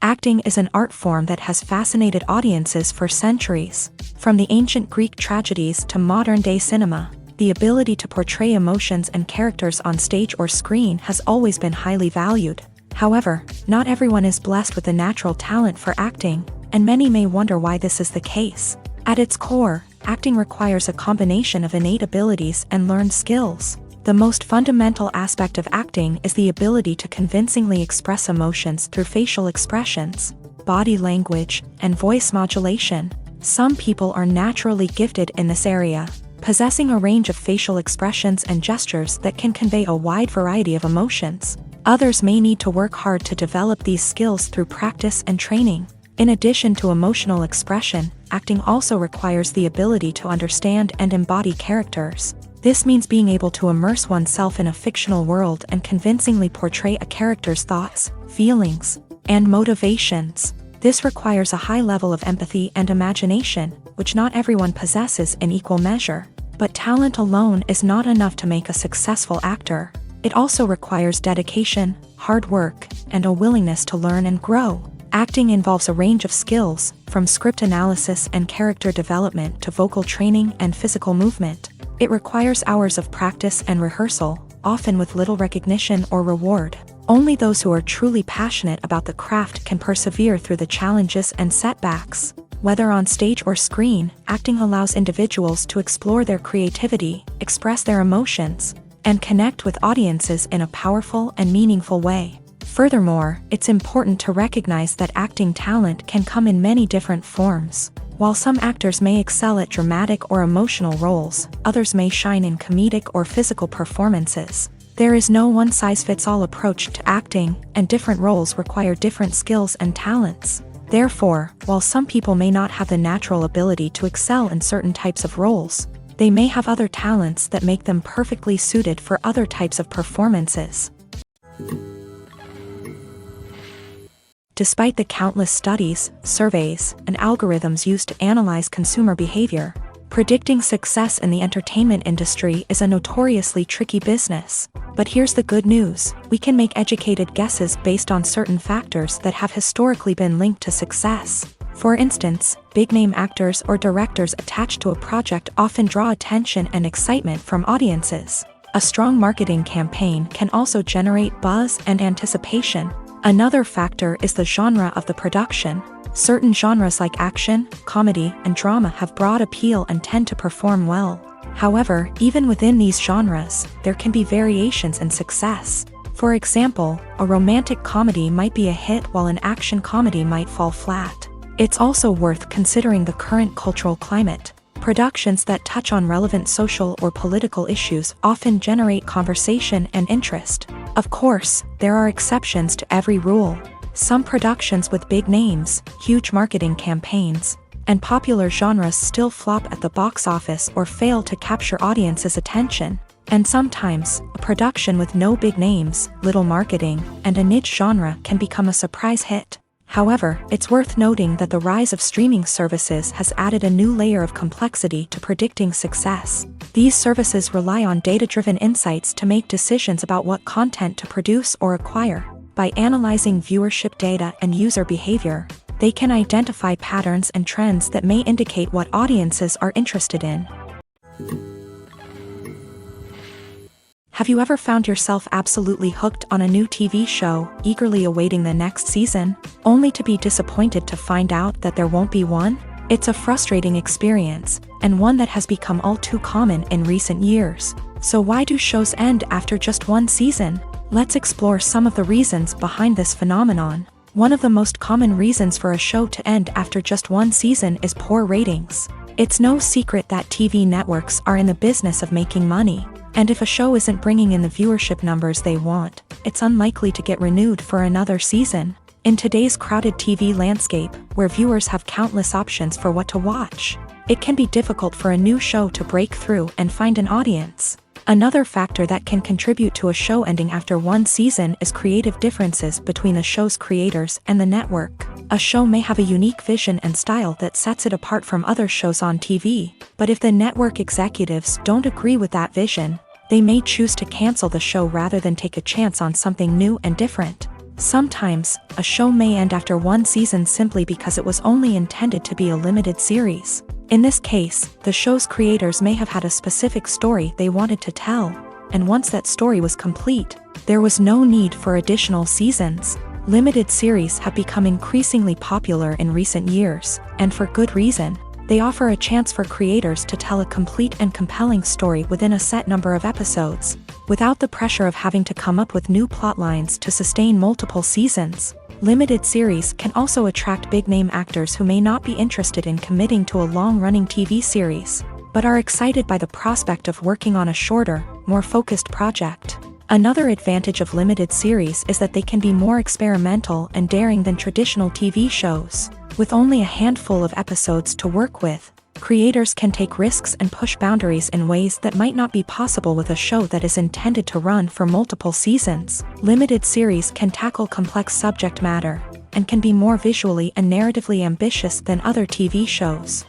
Acting is an art form that has fascinated audiences for centuries. From the ancient Greek tragedies to modern-day cinema, the ability to portray emotions and characters on stage or screen has always been highly valued. However, not everyone is blessed with a natural talent for acting, and many may wonder why this is the case. At its core, acting requires a combination of innate abilities and learned skills. The most fundamental aspect of acting is the ability to convincingly express emotions through facial expressions, body language, and voice modulation. Some people are naturally gifted in this area, possessing a range of facial expressions and gestures that can convey a wide variety of emotions. Others may need to work hard to develop these skills through practice and training. In addition to emotional expression, acting also requires the ability to understand and embody characters. This means being able to immerse oneself in a fictional world and convincingly portray a character's thoughts, feelings, and motivations. This requires a high level of empathy and imagination, which not everyone possesses in equal measure. But talent alone is not enough to make a successful actor. It also requires dedication, hard work, and a willingness to learn and grow. Acting involves a range of skills, from script analysis and character development to vocal training and physical movement. It requires hours of practice and rehearsal, often with little recognition or reward. Only those who are truly passionate about the craft can persevere through the challenges and setbacks. Whether on stage or screen, acting allows individuals to explore their creativity, express their emotions, and connect with audiences in a powerful and meaningful way. Furthermore, it's important to recognize that acting talent can come in many different forms. While some actors may excel at dramatic or emotional roles, others may shine in comedic or physical performances. There is no one-size-fits-all approach to acting, and different roles require different skills and talents. Therefore, while some people may not have the natural ability to excel in certain types of roles, they may have other talents that make them perfectly suited for other types of performances. Despite the countless studies, surveys, and algorithms used to analyze consumer behavior, Predicting success in the entertainment industry is a notoriously tricky business. But here's the good news: we can make educated guesses based on certain factors that have historically been linked to success. For instance, big-name actors or directors attached to a project often draw attention and excitement from audiences. A strong marketing campaign can also generate buzz and anticipation. Another factor is the genre of the production. Certain genres like action, comedy, and drama have broad appeal and tend to perform well. However, even within these genres, there can be variations in success. For example, a romantic comedy might be a hit while an action comedy might fall flat. It's also worth considering the current cultural climate. Productions that touch on relevant social or political issues often generate conversation and interest. Of course, there are exceptions to every rule. Some productions with big names, huge marketing campaigns, and popular genres still flop at the box office or fail to capture audiences' attention. And sometimes, a production with no big names, little marketing, and a niche genre can become a surprise hit. However, it's worth noting that the rise of streaming services has added a new layer of complexity to predicting success. These services rely on data-driven insights to make decisions about what content to produce or acquire. By analyzing viewership data and user behavior, they can identify patterns and trends that may indicate what audiences are interested in. Have you ever found yourself absolutely hooked on a new TV show, eagerly awaiting the next season, only to be disappointed to find out that there won't be one? It's a frustrating experience, and one that has become all too common in recent years. So why do shows end after just one season? Let's explore some of the reasons behind this phenomenon. One of the most common reasons for a show to end after just one season is poor ratings. It's no secret that TV networks are in the business of making money. And if a show isn't bringing in the viewership numbers they want, it's unlikely to get renewed for another season. In today's crowded TV landscape, where viewers have countless options for what to watch, it can be difficult for a new show to break through and find an audience. Another factor that can contribute to a show ending after one season is creative differences between the show's creators and the network. A show may have a unique vision and style that sets it apart from other shows on TV, but if the network executives don't agree with that vision, they may choose to cancel the show rather than take a chance on something new and different. Sometimes, a show may end after one season simply because it was only intended to be a limited series. In this case, the show's creators may have had a specific story they wanted to tell, and once that story was complete, there was no need for additional seasons. Limited series have become increasingly popular in recent years, and for good reason. They offer a chance for creators to tell a complete and compelling story within a set number of episodes, without the pressure of having to come up with new plotlines to sustain multiple seasons. Limited series can also attract big-name actors who may not be interested in committing to a long-running TV series, but are excited by the prospect of working on a shorter, more focused project. Another advantage of limited series is that they can be more experimental and daring than traditional TV shows. With only a handful of episodes to work with, creators can take risks and push boundaries in ways that might not be possible with a show that is intended to run for multiple seasons. Limited series can tackle complex subject matter, and can be more visually and narratively ambitious than other TV shows.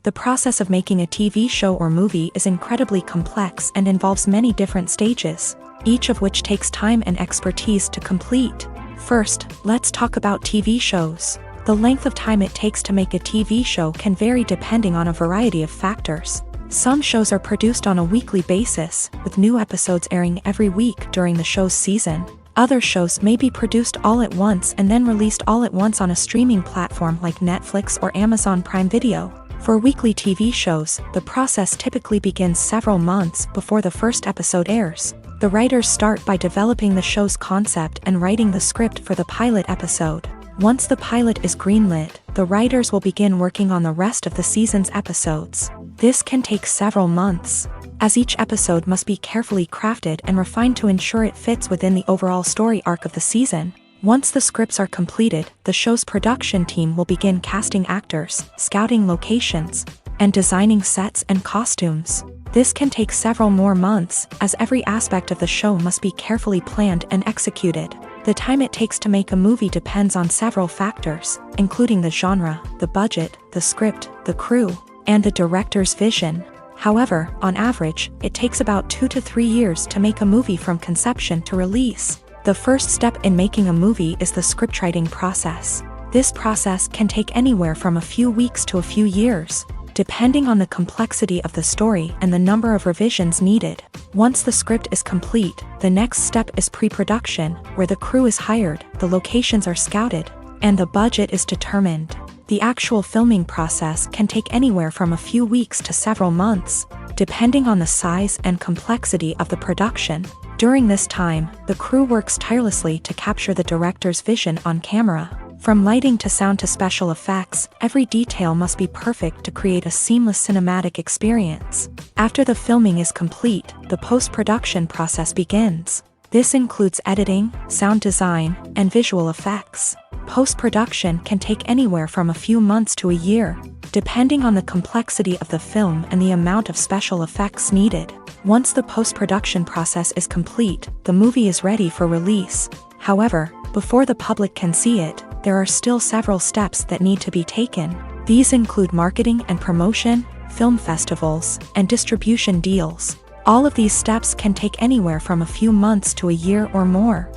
The process of making a TV show or movie is incredibly complex and involves many different stages, each of which takes time and expertise to complete. First, let's talk about TV shows. The length of time it takes to make a TV show can vary depending on a variety of factors. Some shows are produced on a weekly basis, with new episodes airing every week during the show's season. Other shows may be produced all at once and then released all at once on a streaming platform like Netflix or Amazon Prime Video. For weekly TV shows, the process typically begins several months before the first episode airs. The writers start by developing the show's concept and writing the script for the pilot episode. Once the pilot is greenlit, the writers will begin working on the rest of the season's episodes. This can take several months, as each episode must be carefully crafted and refined to ensure it fits within the overall story arc of the season. Once the scripts are completed, the show's production team will begin casting actors, scouting locations, and designing sets and costumes. This can take several more months, as every aspect of the show must be carefully planned and executed. The time it takes to make a movie depends on several factors, including the genre, the budget, the script, the crew, and the director's vision. However, on average, it takes about 2 to 3 years to make a movie from conception to release. The first step in making a movie is the scriptwriting process. This process can take anywhere from a few weeks to a few years, depending on the complexity of the story and the number of revisions needed. Once the script is complete, the next step is pre-production, where the crew is hired, the locations are scouted, and the budget is determined. The actual filming process can take anywhere from a few weeks to several months, depending on the size and complexity of the production. During this time, the crew works tirelessly to capture the director's vision on camera. From lighting to sound to special effects, every detail must be perfect to create a seamless cinematic experience. After the filming is complete, the post-production process begins. This includes editing, sound design, and visual effects. Post-production can take anywhere from a few months to a year, depending on the complexity of the film and the amount of special effects needed. Once the post-production process is complete, the movie is ready for release. However, before the public can see it, there are still several steps that need to be taken. These include marketing and promotion, film festivals, and distribution deals. All of these steps can take anywhere from a few months to a year or more.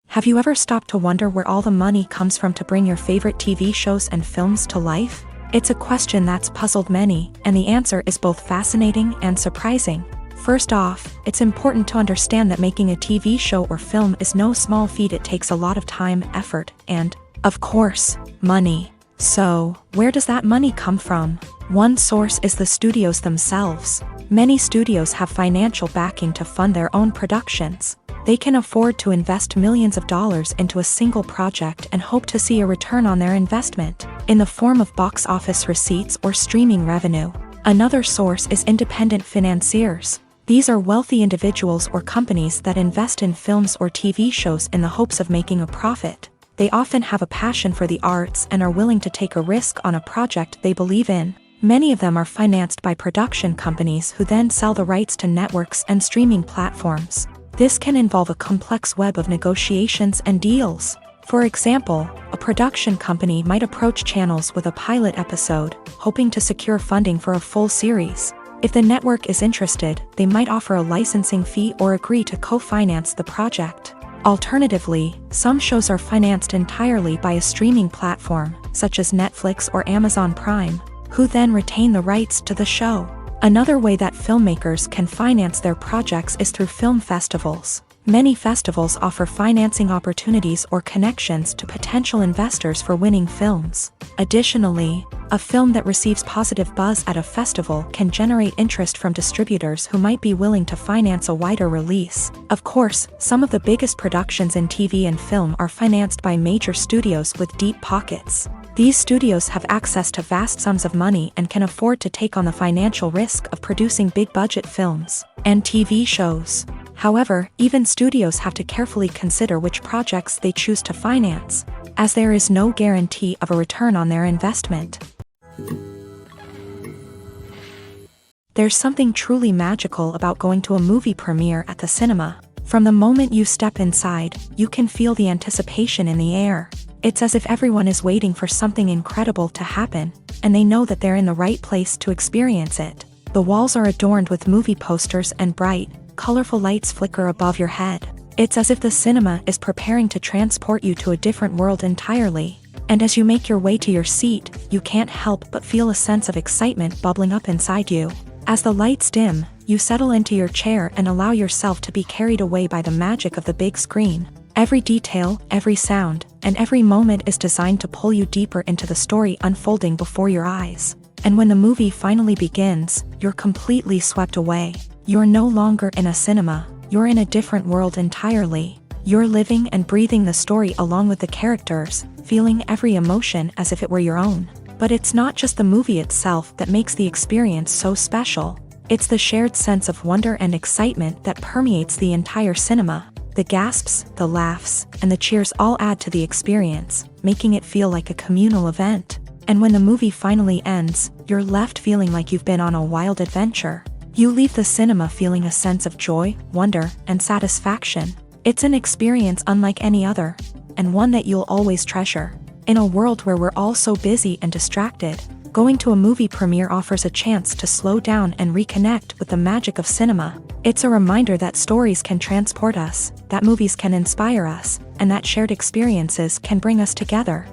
Have you ever stopped to wonder where all the money comes from to bring your favorite TV shows and films to life? It's a question that's puzzled many, and the answer is both fascinating and surprising. First off, it's important to understand that making a TV show or film is no small feat. It takes a lot of time, effort, and, of course, money. So, where does that money come from? One source is the studios themselves. Many studios have financial backing to fund their own productions. They can afford to invest millions of dollars into a single project and hope to see a return on their investment, in the form of box office receipts or streaming revenue. Another source is independent financiers. These are wealthy individuals or companies that invest in films or TV shows in the hopes of making a profit. They often have a passion for the arts and are willing to take a risk on a project they believe in. Many of them are financed by production companies who then sell the rights to networks and streaming platforms. This can involve a complex web of negotiations and deals. For example, a production company might approach channels with a pilot episode, hoping to secure funding for a full series. If the network is interested, they might offer a licensing fee or agree to co-finance the project. Alternatively, some shows are financed entirely by a streaming platform, such as Netflix or Amazon Prime, who then retain the rights to the show. Another way that filmmakers can finance their projects is through film festivals. Many festivals offer financing opportunities or connections to potential investors for winning films. Additionally, a film that receives positive buzz at a festival can generate interest from distributors who might be willing to finance a wider release. Of course, some of the biggest productions in TV and film are financed by major studios with deep pockets. These studios have access to vast sums of money and can afford to take on the financial risk of producing big-budget films and TV shows. However, even studios have to carefully consider which projects they choose to finance, as there is no guarantee of a return on their investment. There's something truly magical about going to a movie premiere at the cinema. From the moment you step inside, you can feel the anticipation in the air. It's as if everyone is waiting for something incredible to happen, and they know that they're in the right place to experience it. The walls are adorned with movie posters and bright, colorful lights flicker above your head. It's as if the cinema is preparing to transport you to a different world entirely. And as you make your way to your seat, you can't help but feel a sense of excitement bubbling up inside you. As the lights dim, you settle into your chair and allow yourself to be carried away by the magic of the big screen. Every detail, every sound, and every moment is designed to pull you deeper into the story unfolding before your eyes. And when the movie finally begins, you're completely swept away. You're no longer in a cinema, you're in a different world entirely. You're living and breathing the story along with the characters, feeling every emotion as if it were your own. But it's not just the movie itself that makes the experience so special. It's the shared sense of wonder and excitement that permeates the entire cinema. The gasps, the laughs, and the cheers all add to the experience, making it feel like a communal event. And when the movie finally ends, you're left feeling like you've been on a wild adventure. You leave the cinema feeling a sense of joy, wonder, and satisfaction. It's an experience unlike any other, and one that you'll always treasure. In a world where we're all so busy and distracted, going to a movie premiere offers a chance to slow down and reconnect with the magic of cinema. It's a reminder that stories can transport us, that movies can inspire us, and that shared experiences can bring us together.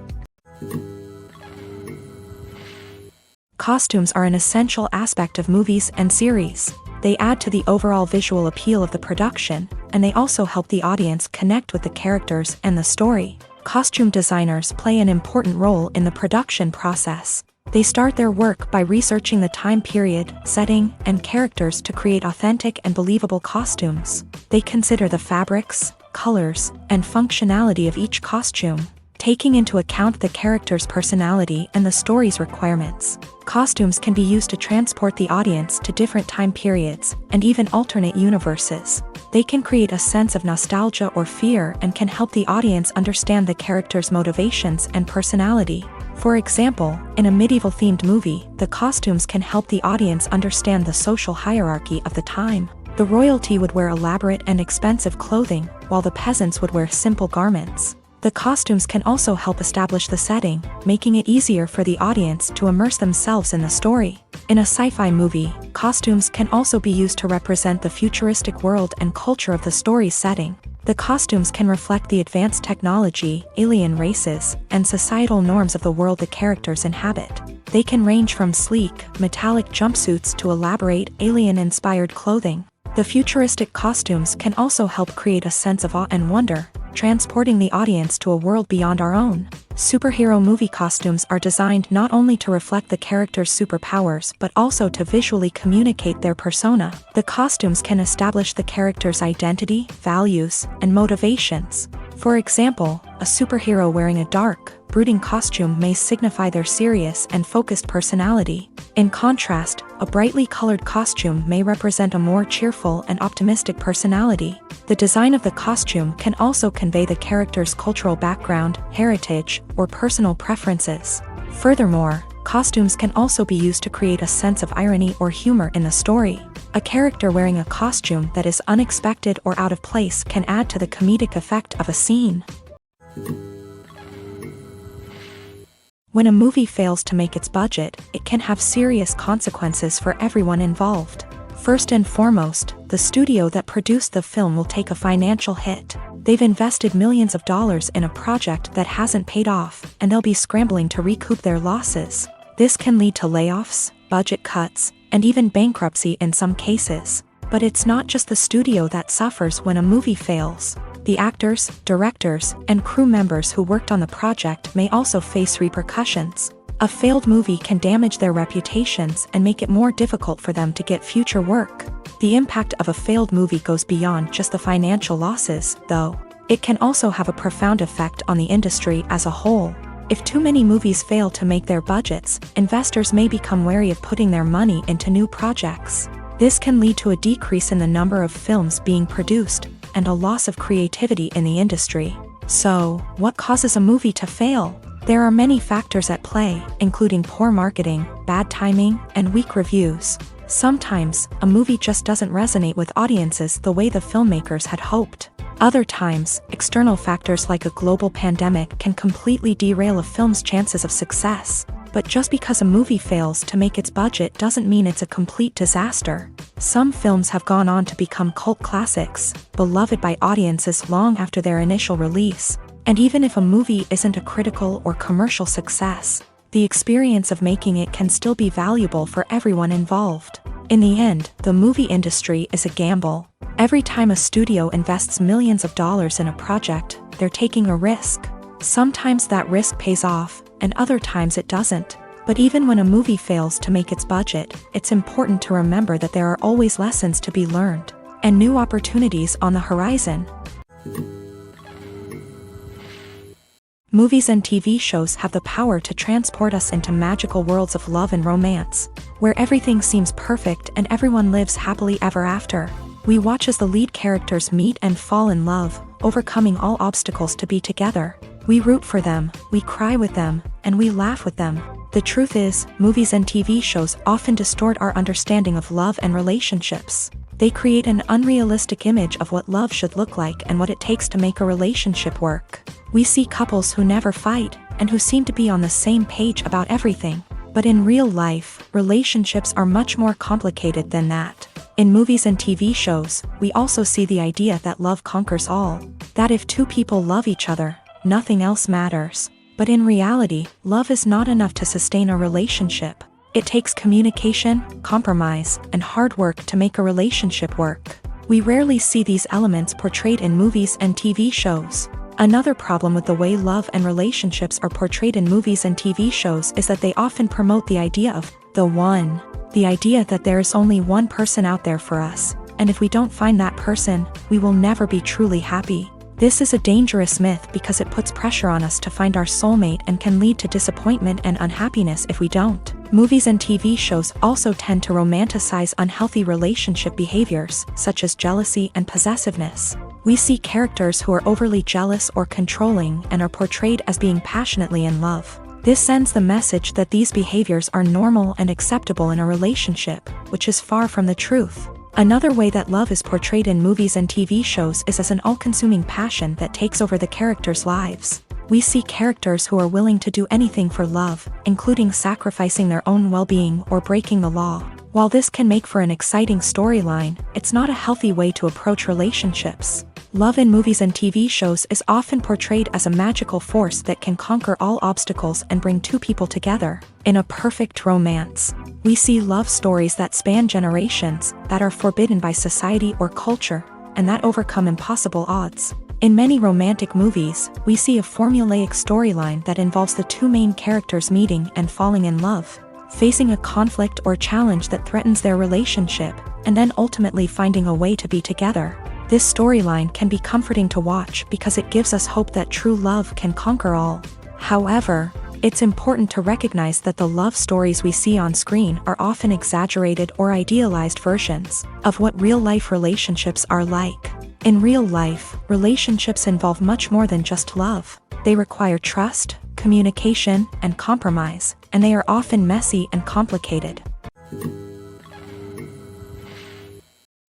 Costumes are an essential aspect of movies and series. They add to the overall visual appeal of the production, and they also help the audience connect with the characters and the story. Costume designers play an important role in the production process. They start their work by researching the time period, setting, and characters to create authentic and believable costumes. They consider the fabrics, colors, and functionality of each costume, taking into account the character's personality and the story's requirements. Costumes can be used to transport the audience to different time periods and even alternate universes. They can create a sense of nostalgia or fear and can help the audience understand the character's motivations and personality. For example, in a medieval-themed movie, the costumes can help the audience understand the social hierarchy of the time. The royalty would wear elaborate and expensive clothing, while the peasants would wear simple garments. The costumes can also help establish the setting, making it easier for the audience to immerse themselves in the story. In a sci-fi movie, costumes can also be used to represent the futuristic world and culture of the story's setting. The costumes can reflect the advanced technology, alien races, and societal norms of the world the characters inhabit. They can range from sleek, metallic jumpsuits to elaborate, alien-inspired clothing. The futuristic costumes can also help create a sense of awe and wonder, transporting the audience to a world beyond our own. Superhero movie costumes are designed not only to reflect the character's superpowers but also to visually communicate their persona. The costumes can establish the character's identity, values, and motivations. For example, a superhero wearing a dark, brooding costume may signify their serious and focused personality. In contrast, a brightly colored costume may represent a more cheerful and optimistic personality. The design of the costume can also convey the character's cultural background, heritage, or personal preferences. Furthermore, costumes can also be used to create a sense of irony or humor in the story. A character wearing a costume that is unexpected or out of place can add to the comedic effect of a scene. When a movie fails to make its budget, it can have serious consequences for everyone involved. First and foremost, the studio that produced the film will take a financial hit. They've invested millions of dollars in a project that hasn't paid off, and they'll be scrambling to recoup their losses. This can lead to layoffs, budget cuts, and even bankruptcy in some cases. But it's not just the studio that suffers when a movie fails. The actors, directors, and crew members who worked on the project may also face repercussions. A failed movie can damage their reputations and make it more difficult for them to get future work. The impact of a failed movie goes beyond just the financial losses, though. It can also have a profound effect on the industry as a whole. If too many movies fail to make their budgets, investors may become wary of putting their money into new projects. This can lead to a decrease in the number of films being produced, and a loss of creativity in the industry. So, what causes a movie to fail? There are many factors at play, including poor marketing, bad timing, and weak reviews. Sometimes, a movie just doesn't resonate with audiences the way the filmmakers had hoped. Other times, external factors like a global pandemic can completely derail a film's chances of success. But just because a movie fails to make its budget doesn't mean it's a complete disaster. Some films have gone on to become cult classics, beloved by audiences long after their initial release. And even if a movie isn't a critical or commercial success, the experience of making it can still be valuable for everyone involved. In the end, the movie industry is a gamble. Every time a studio invests millions of dollars in a project, they're taking a risk. Sometimes that risk pays off, and other times it doesn't. But even when a movie fails to make its budget, it's important to remember that there are always lessons to be learned, and new opportunities on the horizon. Movies and TV shows have the power to transport us into magical worlds of love and romance, where everything seems perfect and everyone lives happily ever after. We watch as the lead characters meet and fall in love, overcoming all obstacles to be together. We root for them, we cry with them, and we laugh with them. The truth is, movies and TV shows often distort our understanding of love and relationships. They create an unrealistic image of what love should look like and what it takes to make a relationship work. We see couples who never fight, and who seem to be on the same page about everything. But in real life, relationships are much more complicated than that. In movies and TV shows, we also see the idea that love conquers all. That if two people love each other, nothing else matters. But in reality, love is not enough to sustain a relationship. It takes communication, compromise, and hard work to make a relationship work. We rarely see these elements portrayed in movies and TV shows. Another problem with the way love and relationships are portrayed in movies and TV shows is that they often promote the idea of the one. The idea that there is only one person out there for us, and if we don't find that person, we will never be truly happy. This is a dangerous myth because it puts pressure on us to find our soulmate and can lead to disappointment and unhappiness if we don't. Movies and TV shows also tend to romanticize unhealthy relationship behaviors, such as jealousy and possessiveness. We see characters who are overly jealous or controlling and are portrayed as being passionately in love. This sends the message that these behaviors are normal and acceptable in a relationship, which is far from the truth. Another way that love is portrayed in movies and TV shows is as an all-consuming passion that takes over the characters' lives. We see characters who are willing to do anything for love, including sacrificing their own well-being or breaking the law. While this can make for an exciting storyline, it's not a healthy way to approach relationships. Love in movies and TV shows is often portrayed as a magical force that can conquer all obstacles and bring two people together. In a perfect romance, we see love stories that span generations, that are forbidden by society or culture, and that overcome impossible odds. In many romantic movies, we see a formulaic storyline that involves the two main characters meeting and falling in love, facing a conflict or challenge that threatens their relationship, and then ultimately finding a way to be together. This storyline can be comforting to watch because it gives us hope that true love can conquer all. However, it's important to recognize that the love stories we see on screen are often exaggerated or idealized versions of what real-life relationships are like. In real life, relationships involve much more than just love. They require trust, communication, and compromise, and they are often messy and complicated.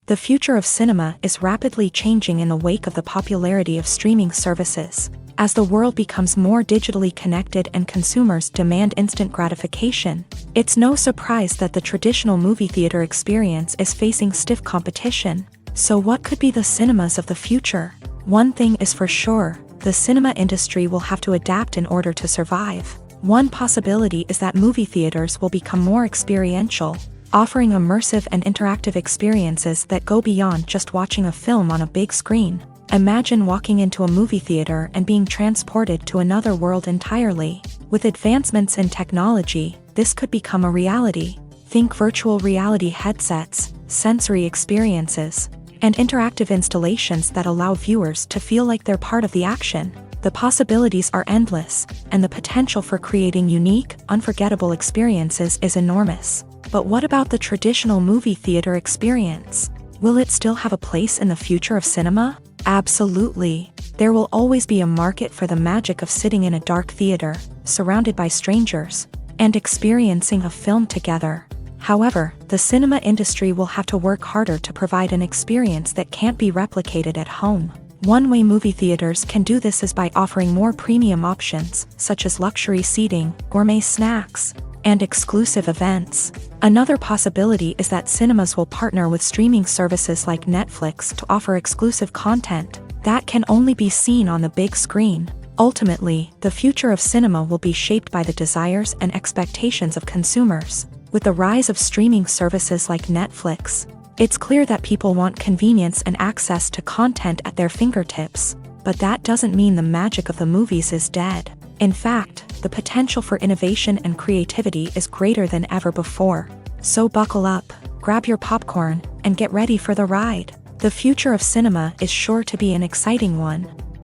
The future of cinema is rapidly changing in the wake of the popularity of streaming services. As the world becomes more digitally connected and consumers demand instant gratification, it's no surprise that the traditional movie theater experience is facing stiff competition. So what could be the cinemas of the future? One thing is for sure, the cinema industry will have to adapt in order to survive. One possibility is that movie theaters will become more experiential, offering immersive and interactive experiences that go beyond just watching a film on a big screen. Imagine walking into a movie theater and being transported to another world entirely. With advancements in technology, this could become a reality. Think virtual reality headsets, sensory experiences, and interactive installations that allow viewers to feel like they're part of the action. The possibilities are endless, and the potential for creating unique, unforgettable experiences is enormous. But what about the traditional movie theater experience? Will it still have a place in the future of cinema? Absolutely. There will always be a market for the magic of sitting in a dark theater, surrounded by strangers, and experiencing a film together. However, the cinema industry will have to work harder to provide an experience that can't be replicated at home. One way movie theaters can do this is by offering more premium options, such as luxury seating, gourmet snacks, and exclusive events. Another possibility is that cinemas will partner with streaming services like Netflix to offer exclusive content that can only be seen on the big screen. Ultimately, the future of cinema will be shaped by the desires and expectations of consumers. With the rise of streaming services like Netflix, it's clear that people want convenience and access to content at their fingertips. But that doesn't mean the magic of the movies is dead. In fact, the potential for innovation and creativity is greater than ever before. So buckle up, grab your popcorn, and get ready for the ride. The future of cinema is sure to be an exciting one.